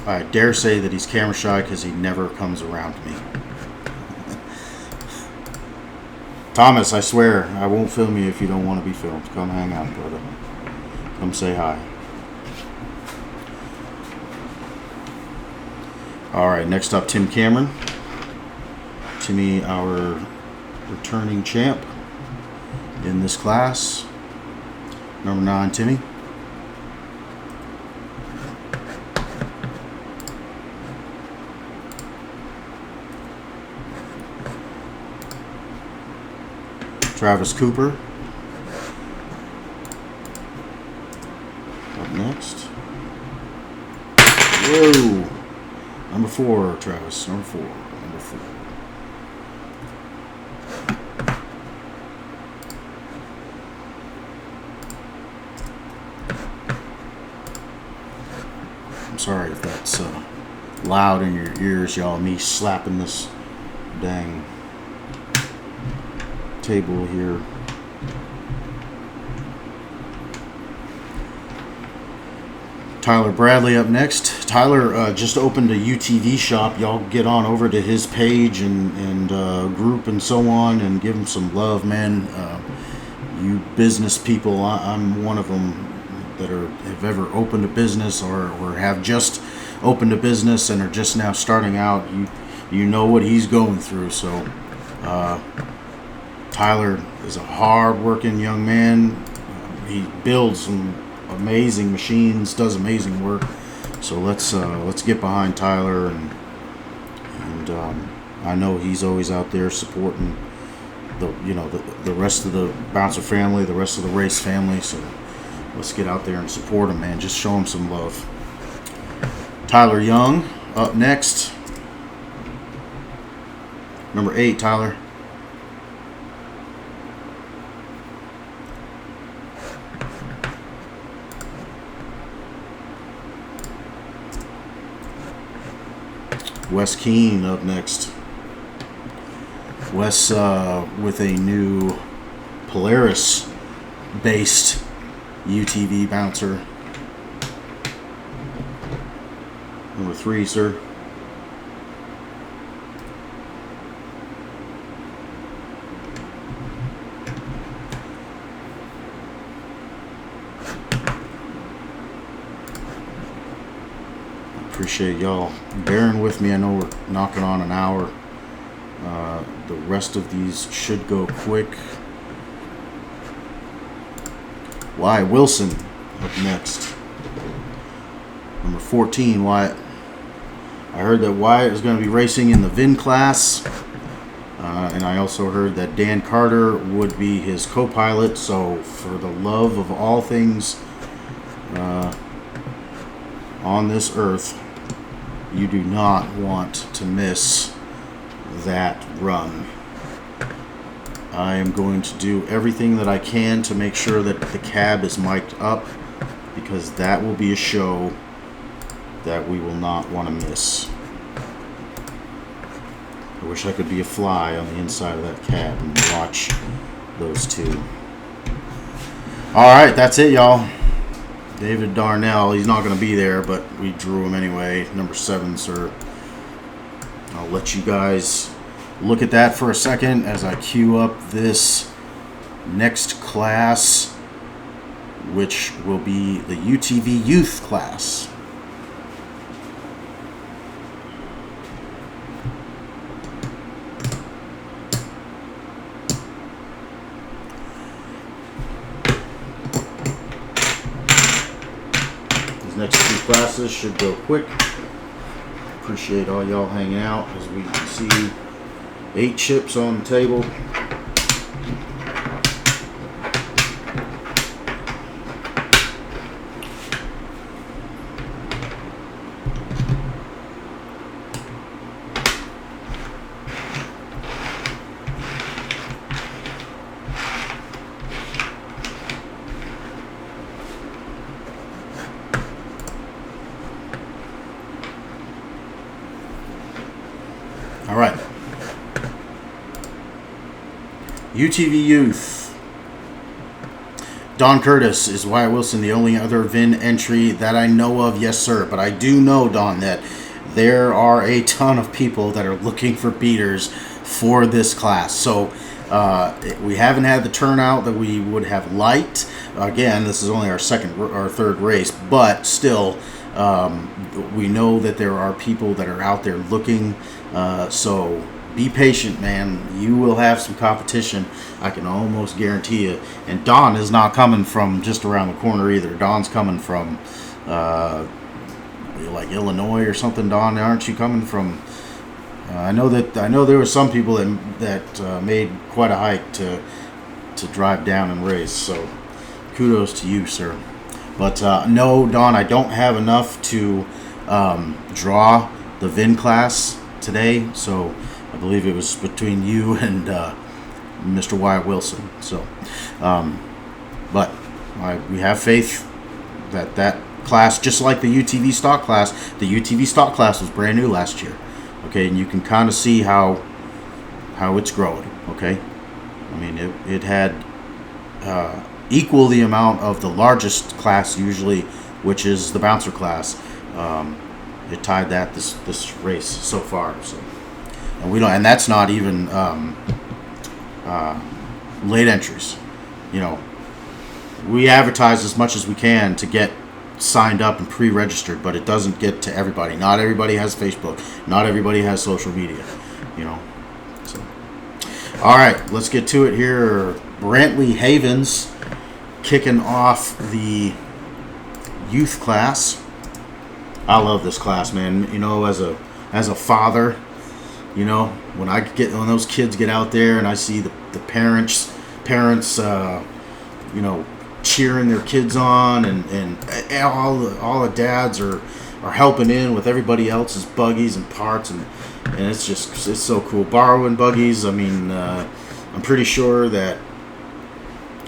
I dare say that he's camera shy because he never comes around me. Thomas, I swear, I won't film you if you don't want to be filmed. Come hang out, brother. Come say hi. Alright, next up, Tim Cameron. Timmy, our returning champ in this class. Number 9, Timmy. Travis Cooper. Up next. Whoa! Number 4, Travis. Number 4. Number 4. I'm sorry if that's loud in your ears, y'all. Me slapping this dang table here. Tyler Bradley up next. Tyler just opened a UTV shop. Y'all get on over to his page and group and so on and give him some love, man. You business people, I'm one of them that have ever opened a business or have just opened a business and are just now starting out. You know what he's going through. So Tyler is a hard-working young man. He builds some amazing machines, does amazing work. So let's get behind Tyler, and I know he's always out there supporting the rest of the Bouncer family, the rest of the race family. So let's get out there and support him, man. Just show him some love. Tyler Young up next. Number 8, Tyler. Wes Keene up next. Wes with a new Polaris-based UTV bouncer. Number 3, sir. Appreciate y'all bearing with me. I know we're knocking on an hour. The rest of these should go quick. Wyatt Wilson up next. Number 14, Wyatt. I heard that Wyatt is going to be racing in the VIN class. And I also heard that Dan Carter would be his co-pilot. So for the love of all things on this earth, you do not want to miss that run. I am going to do everything that I can to make sure that the cab is mic'd up, because that will be a show that we will not want to miss. I wish I could be a fly on the inside of that cab and watch those two. Alright, that's it, y'all. David Darnell, he's not going to be there, but we drew him anyway. Number 7, sir. I'll let you guys look at that for a second as I queue up this next class, which will be the UTV Youth class. These next 2 classes should go quick. Appreciate all y'all hanging out as we see 8 chips on the table. All right. UTV Youth. Don Curtis, is Wyatt Wilson the only other VIN entry that I know of? Yes, sir. But I do know, Don, that there are a ton of people that are looking for beaters for this class. So we haven't had the turnout that we would have liked. Again, this is only our 3rd race, but still, we know that there are people that are out there looking. So be patient, man. You will have some competition, I can almost guarantee you. And Don is not coming from just around the corner either. Don's coming from like Illinois or something. Don, aren't you coming from? I know there were some people that made quite a hike to drive down and race. So kudos to you, sir. But no, Don, I don't have enough to draw the VIN class today. So I believe it was between you and Mr. Wyatt Wilson. So, but we have faith that class, just like the UTV stock class, was brand new last year. Okay, and you can kind of see how it's growing. Okay, I mean it had equal the amount of the largest class usually, which is the bouncer class. It tied that this race so far. So, and that's not even late entries. You know, we advertise as much as we can to get signed up and pre-registered, but it doesn't get to everybody. Not everybody has Facebook. Not everybody has social media. You know. So, all right, let's get to it here. Brantley Havens kicking off the youth class. I love this class, man. You know, as a father, you know, when those kids get out there and I see the parents, you know, cheering their kids on, and all the dads are helping in with everybody else's buggies and parts, and it's so cool. Borrowing buggies. I mean, I'm pretty sure that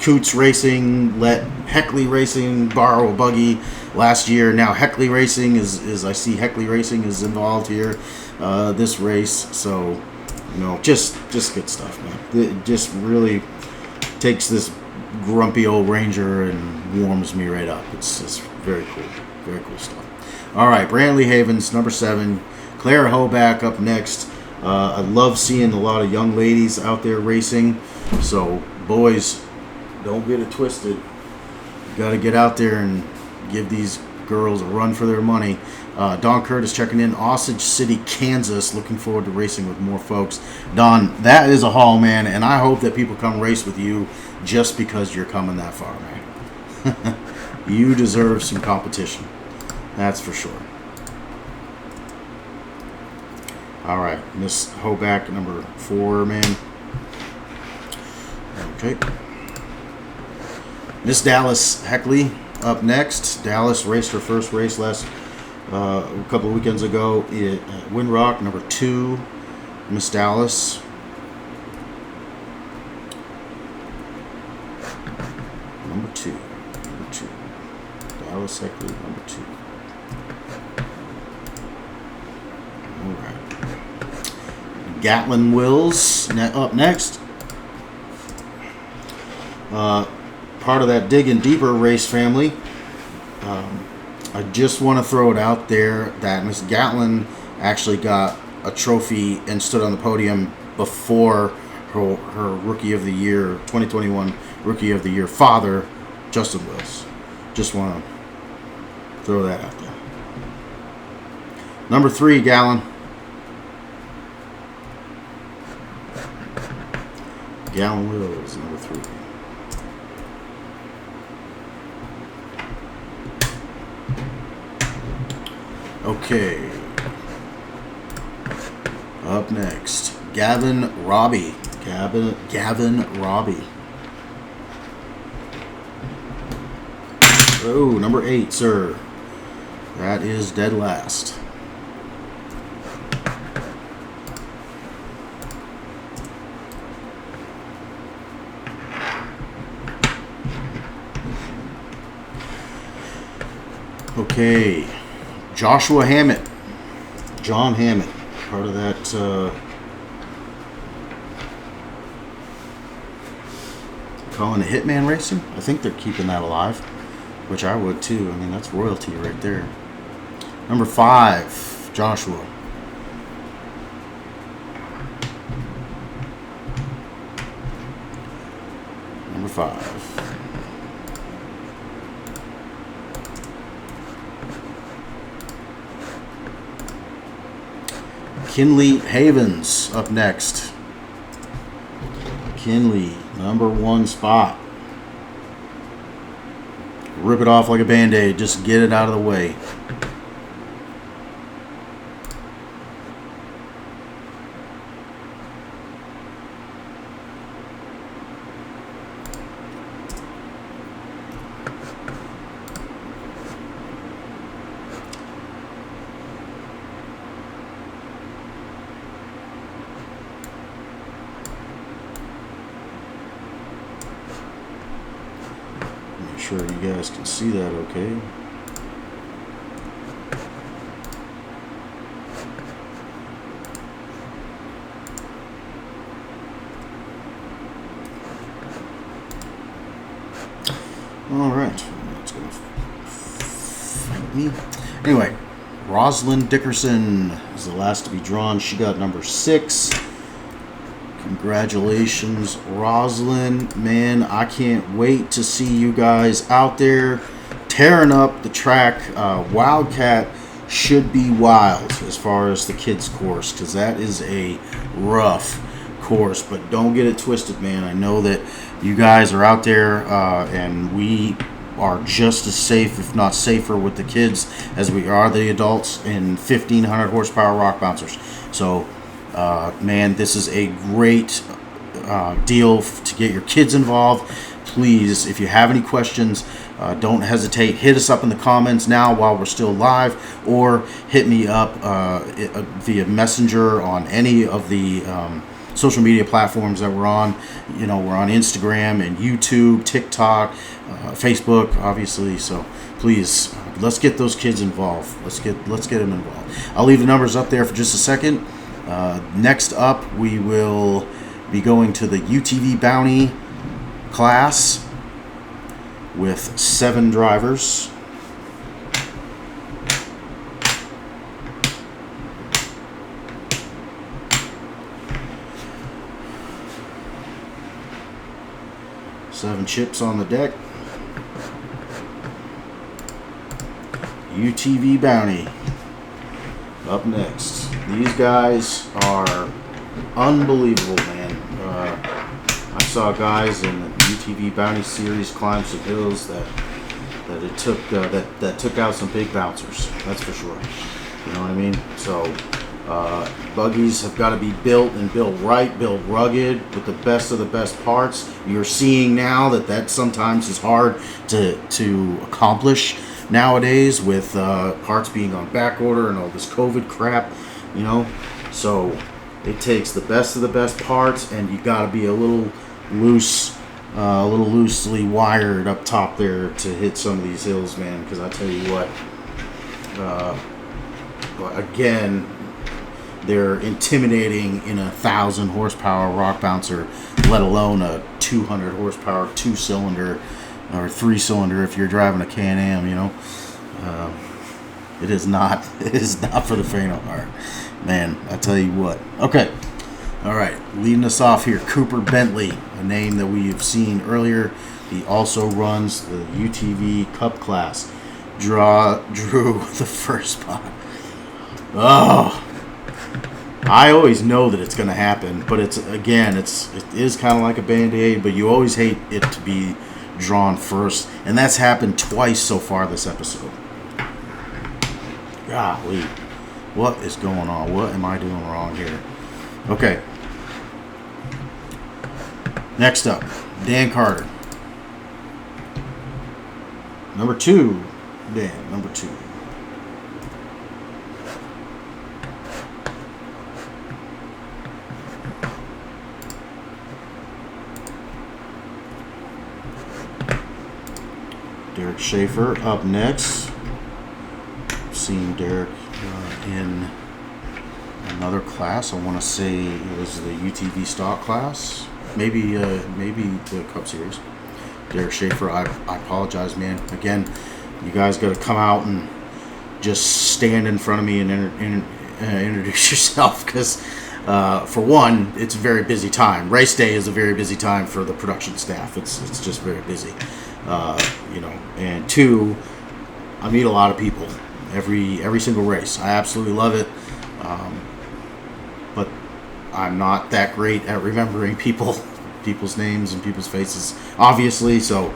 Coots Racing let Heckley Racing borrow a buggy last year. Now Heckley Racing I see Heckley Racing is involved here this race. So, you know, just good stuff, man. It just really takes this grumpy old Ranger and warms me right up. It's very cool stuff. All right, Brantley Havens, number 7. Claire Hoback up next. I love seeing a lot of young ladies out there racing. So, boys, don't get it twisted. You got to get out there and give these girls a run for their money. Don Curtis checking in, Osage City, Kansas. Looking forward to racing with more folks. Don, that is a haul, man, and I hope that people come race with you just because you're coming that far, man. You deserve some competition. That's for sure. All right, Miss Hoback, number 4, man. Okay. Miss Dallas Heckley up next. Dallas raced her first race a couple of weekends ago at Windrock, number 2. Miss Dallas. Number 2. Dallas Heckley, number 2. All right. Gatlin Wills up next. Part of that Digging Deeper race family. I just want to throw it out there that Miss Gatlin actually got a trophy and stood on the podium before her Rookie of the Year, 2021 Rookie of the Year father, Justin Wills. Just want to throw that out there. Number 3, Gallon. Gallon Wills, number 3. Okay. Up next, Gavin Robbie. Gavin Robbie. Oh, number 8, sir. That is dead last. Okay. Joshua Hammett. John Hammett. Part of that calling it Hitman Racing. I think they're keeping that alive, which I would too. I mean, that's royalty right there. Number 5, Joshua. Number 5. Kinley Havens up next. Kinley, number 1 spot. Rip it off like a Band-Aid. Just get it out of the way. Sure you guys can see that okay. All right, that's gonna fight me. Anyway, Rosalind Dickerson is the last to be drawn. She got number 6. Congratulations, Rosalind. Man, I can't wait to see you guys out there tearing up the track. Wildcat should be wild as far as the kids course, because that is a rough course. But don't get it twisted, man. I know that you guys are out there and we are just as safe, if not safer, with the kids as we are the adults in 1,500 horsepower rock bouncers. So man, this is a great deal to get your kids involved. Please, if you have any questions, don't hesitate. Hit us up in the comments now while we're still live, or hit me up via Messenger on any of the social media platforms that we're on. You know, we're on Instagram and YouTube, TikTok, Facebook, obviously. So please, let's get those kids involved. Let's get them involved. I'll leave the numbers up there for just a second. Next up, we will be going to the UTV Bounty class with 7 drivers. Seven chips on the deck. UTV Bounty up next. These guys are unbelievable, man. I saw guys in the UTV Bounty series climb some hills that took out some big bouncers. That's for sure. You know what I mean? So Buggies have got to be built and built right, built rugged with the best of the best parts. You're seeing now that sometimes is hard to accomplish nowadays with parts being on back order and all this COVID crap, So it takes the best of the best parts, and you got to be a little loosely wired up top there to hit some of these hills, man. Because I tell you what, again, they're intimidating in a 1,000 horsepower rock bouncer, let alone a 200 horsepower 2-cylinder or 3-cylinder if you're driving a Can-Am. It is not for the faint of heart, man. I tell you what. Okay, all right. Leading us off here, Cooper Bentley, a name that we've seen earlier. He also runs the UTV Cup class. Drew the first spot. Oh, I always know that it's going to happen, but it is kind of like a Band-Aid, but you always hate it to be drawn first, and that's happened twice so far this episode. Golly, what is going on? What am I doing wrong here? Okay. Next up, Dan Carter. Number 2, Dan, number 2. Derek Schaefer up next. I've seen Derek in another class. I want to say it was the UTV stock class. Maybe the Cup Series. Derek Schaefer, I apologize, man. Again, you guys got to come out and just stand in front of me and introduce yourself, because for one, it's a very busy time. Race day is a very busy time for the production staff. It's just very busy. And two, I meet a lot of people every single race. I absolutely love it, but I'm not that great at remembering people's names and people's faces, obviously. So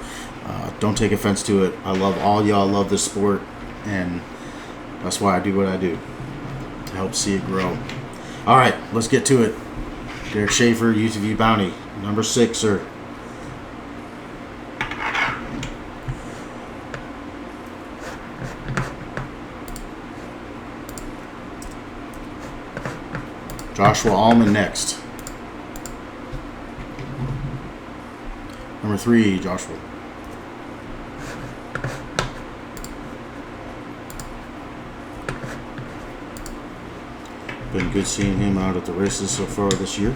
don't take offense to it. I love all y'all. Love this sport, and that's why I do what I do, to help see it grow. All right, let's get to it. Derek Schaefer, UTV Bounty, number 6, sir. Joshua Allman next. Number 3, Joshua. Been good seeing him out at the races so far this year.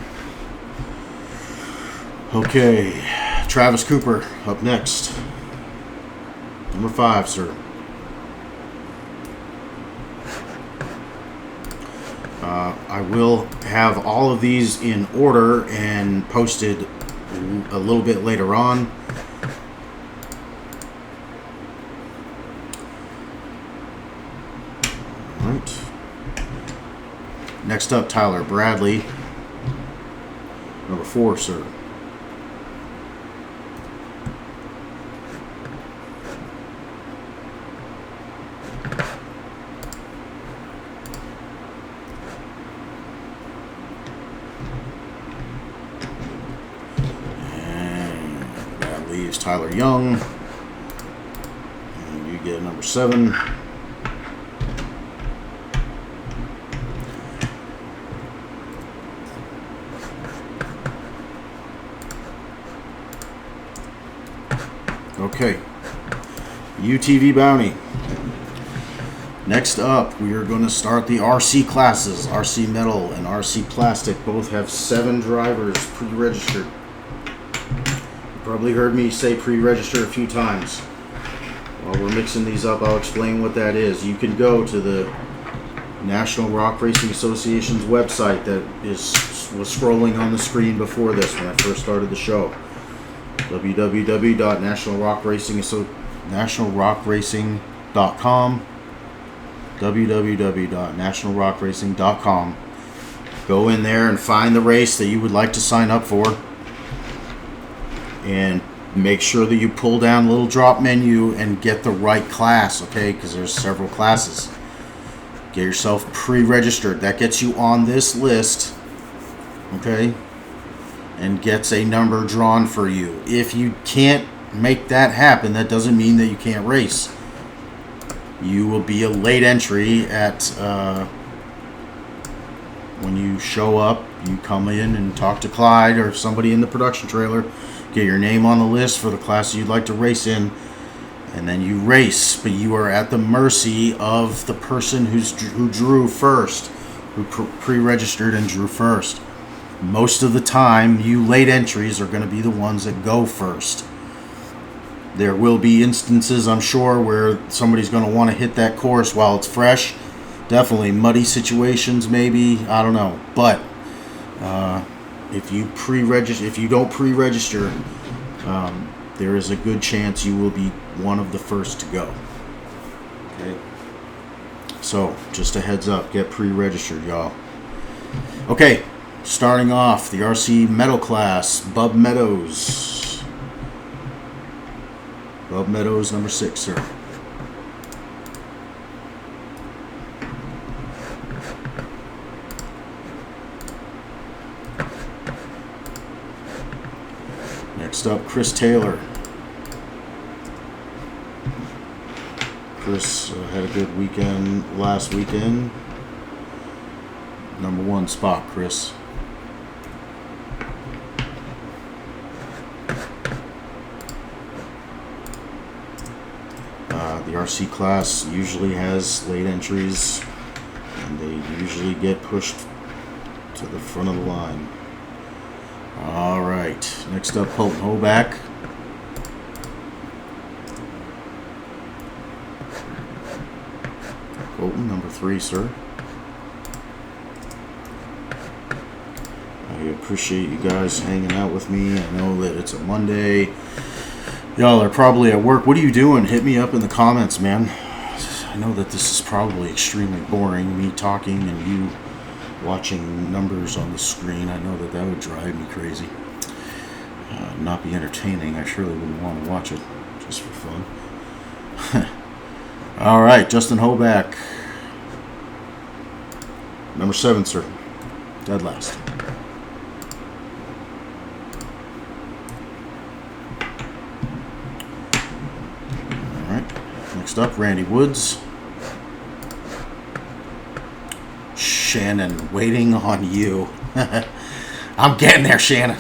Okay, Travis Cooper up next. Number 5, sir. I will have all of these in order and posted a little bit later on. All right. Next up, Tyler Bradley. Number 4, sir. Tyler Young, and you get number 7. Okay, UTV Bounty. Next up, we are going to start the RC classes. RC Metal and RC Plastic both have 7 drivers pre-registered. Probably heard me say pre-register a few times. While we're mixing these up, I'll explain what that is. You can go to the National Rock Racing Association's website that was scrolling on the screen before this when I first started the show. www.nationalrockracing.com www.nationalrockracing.com. Go in there and find the race that you would like to sign up for. And make sure that you pull down the little drop menu and get the right class, okay? Because there's several classes. Get yourself pre-registered. That gets you on this list, okay? And gets a number drawn for you. If you can't make that happen, that doesn't mean that you can't race. You will be a late entry at when you show up. You come in and talk to Clyde or somebody in the production trailer, get your name on the list for the class you'd like to race in, and then you race. But you are at the mercy of the person who drew first, who pre-registered and drew first. Most of the time, you late entries are going to be the ones that go first. There will be instances, I'm sure, where somebody's going to want to hit that course while it's fresh. Definitely muddy situations, maybe. I don't know. But if you don't pre-register, there is a good chance you will be one of the first to go. Okay. So, just a heads up, get pre-registered, y'all. Okay, starting off the RC Metal class, Bub Meadows. Bub Meadows, number 6, sir. Next up, Chris Taylor. Chris had a good weekend last weekend. Number 1 spot, Chris. The RC class usually has late entries, and they usually get pushed to the front of the line. All right, next up, Colton Hoback. Colton, number 3, sir. I appreciate you guys hanging out with me. I know that it's a Monday. Y'all are probably at work. What are you doing? Hit me up in the comments, man. I know that this is probably extremely boring, me talking and you watching numbers on the screen. I know that would drive me crazy. Not be entertaining. I surely wouldn't want to watch it just for fun. All right, Justin Hoback. Number 7, sir. Dead last. Next up, Randy Woods. Shannon, waiting on you. I'm getting there, Shannon.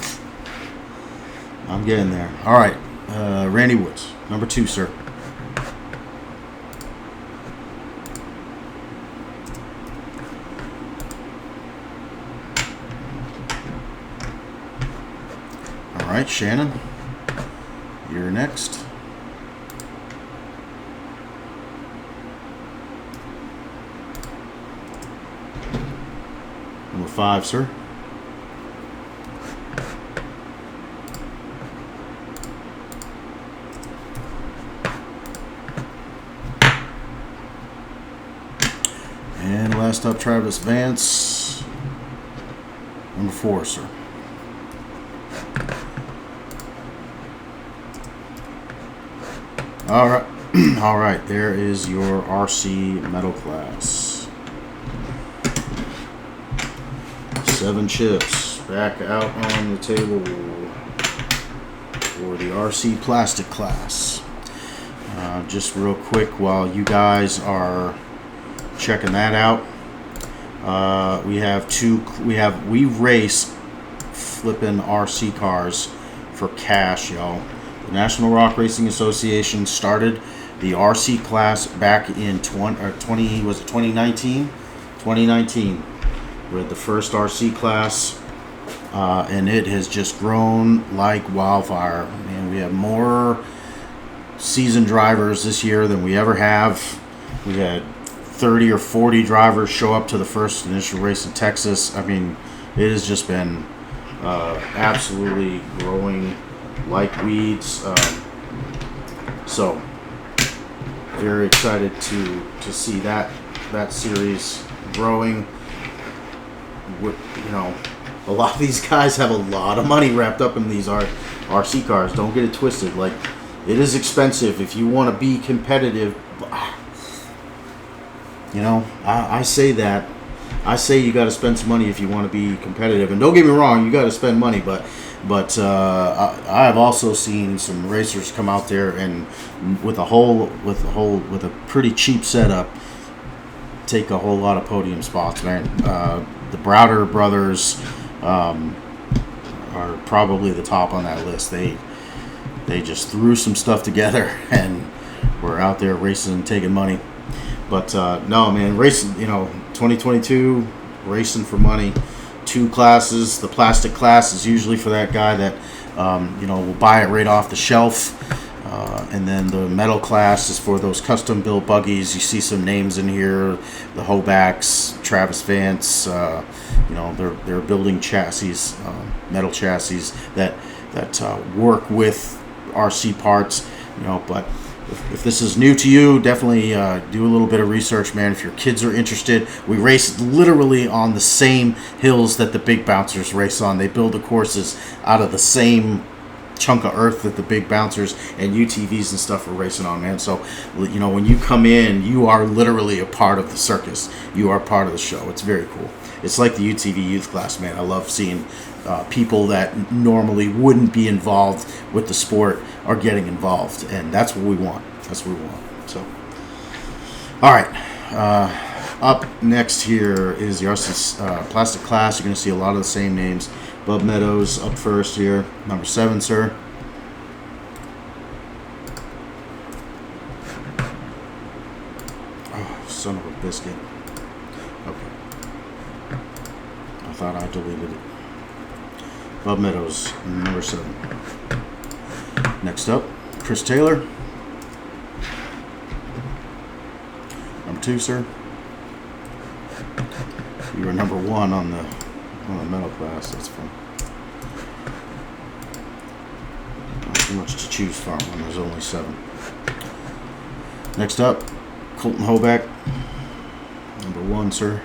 I'm getting there. All right, Randy Woods, number 2, sir. All right, Shannon, you're next. Number 5, sir. And last up, Travis Vance. Number 4, sir. All right. All right, there is your RC Metal class. 7 chips back out on the table for the RC Plastic class. Just real quick while you guys are checking that out, we race flipping RC cars for cash, y'all. The National Rock Racing Association started the RC class back in 2019? 2019. We're at the first RC class, and it has just grown like wildfire. And we have more seasoned drivers this year than we ever have. We had 30 or 40 drivers show up to the first initial race in Texas. I mean, it has just been absolutely growing like weeds. So, very excited to see that series growing. You know, a lot of these guys have a lot of money wrapped up in these RC cars. Don't get it twisted. Like, it is expensive if you want to be competitive. You know, I say that. I say you got to spend some money if you want to be competitive. And don't get me wrong, you got to spend money, but I have also seen some racers come out there and with a pretty cheap setup take a whole lot of podium spots, man. The Browder brothers are probably the top on that list. They just threw some stuff together and were out there racing and taking money. But no, man, racing, 2022, racing for money. 2 classes. The plastic class is usually for that guy that, will buy it right off the shelf. And then the metal class is for those custom built buggies. You see some names in here, the Hobacks, Travis Vance. They're building chassis, metal chassis that work with RC parts. But if this is new to you, definitely do a little bit of research, man. If your kids are interested, we race literally on the same hills that the big bouncers race on. They build the courses out of the same chunk of earth that the big bouncers and UTVs and stuff are racing on, man. So, when you come in, you are literally a part of the circus. You are part of the show. It's very cool. It's like the UTV youth class, man. I love seeing people that normally wouldn't be involved with the sport are getting involved, and that's what we want. So, all right. Up next here is the RC plastic class. You're going to see a lot of the same names. Bub Meadows up first here, number 7, sir. Oh, son of a biscuit. Okay. I thought I deleted it. Bub Meadows, number 7. Next up, Chris Taylor. Number 2, sir. You were number 1 on the metal class. That's fun. Not too much to choose from when there's only 7. Next up, Colton Hoback. Number 1, sir.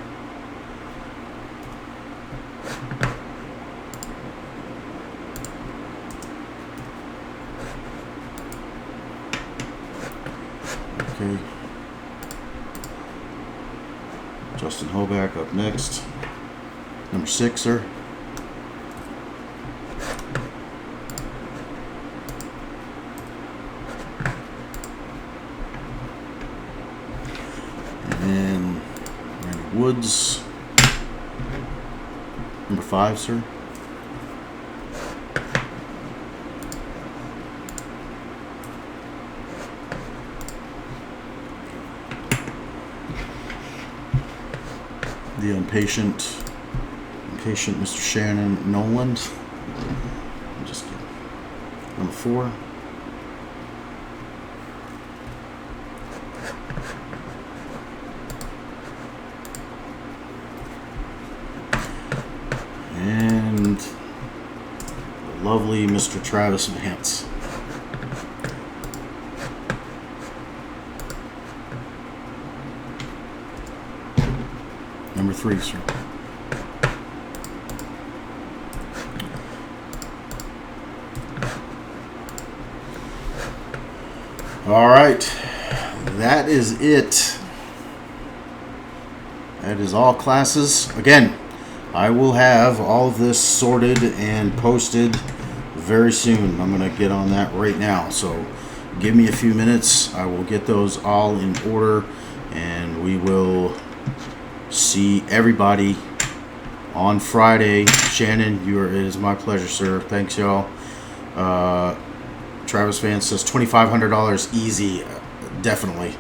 Okay. Justin Hoback up next. Number 6, sir. And then Randy Woods. Number 5, sir. The impatient Mr. Shannon Noland. I'm just kidding. Number 4. And the lovely Mr. Travis Vance. Number 3, sir. All right, that is it. That is all classes. Again, I will have all of this sorted and posted very soon. I'm going to get on that right now. So give me a few minutes. I will get those all in order, and we will see everybody on Friday. Shannon, it is my pleasure, sir. Thanks, y'all. Travis Vance says $2,500 easy. Definitely.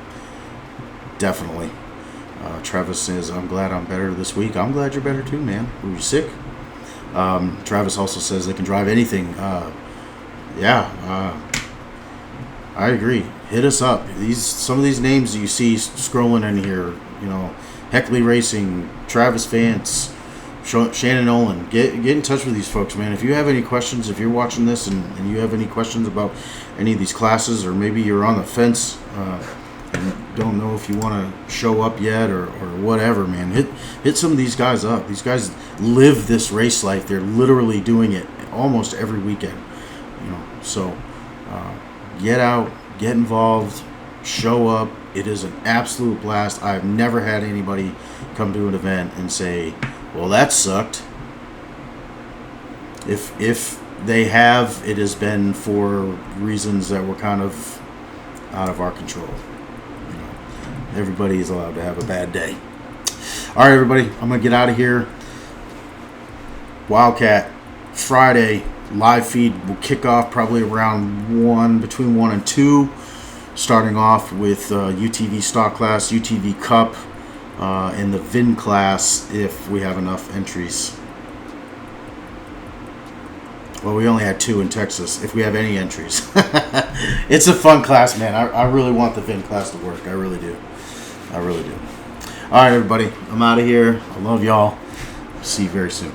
Travis says, I'm glad I'm better this week. I'm glad you're better too, man. Were you sick? Travis also says they can drive anything. I agree. Hit us up. Some of these names you see scrolling in here, Heckley Racing, Travis Vance, Shannon Nolan. Get in touch with these folks, man. If you have any questions, if you're watching this and you have any questions about any of these classes, or maybe you're on the fence and don't know if you want to show up yet or whatever, man, hit some of these guys up. These guys live this race life. They're literally doing it almost every weekend, So get out, get involved, show up. It is an absolute blast. I've never had anybody come to an event and say, well, that sucked. If they have, it has been for reasons that were kind of out of our control. You know, everybody is allowed to have a bad day. All right, everybody, I'm going to get out of here. Wildcat, Friday, live feed will kick off probably around between 1 and 2, starting off with UTV stock class, UTV Cup, and the VIN class if we have enough entries. Well, we only had 2 in Texas, if we have any entries. It's a fun class, man. I really want the VIN class to work. I really do. I really do. All right, everybody. I'm out of here. I love y'all. See you very soon.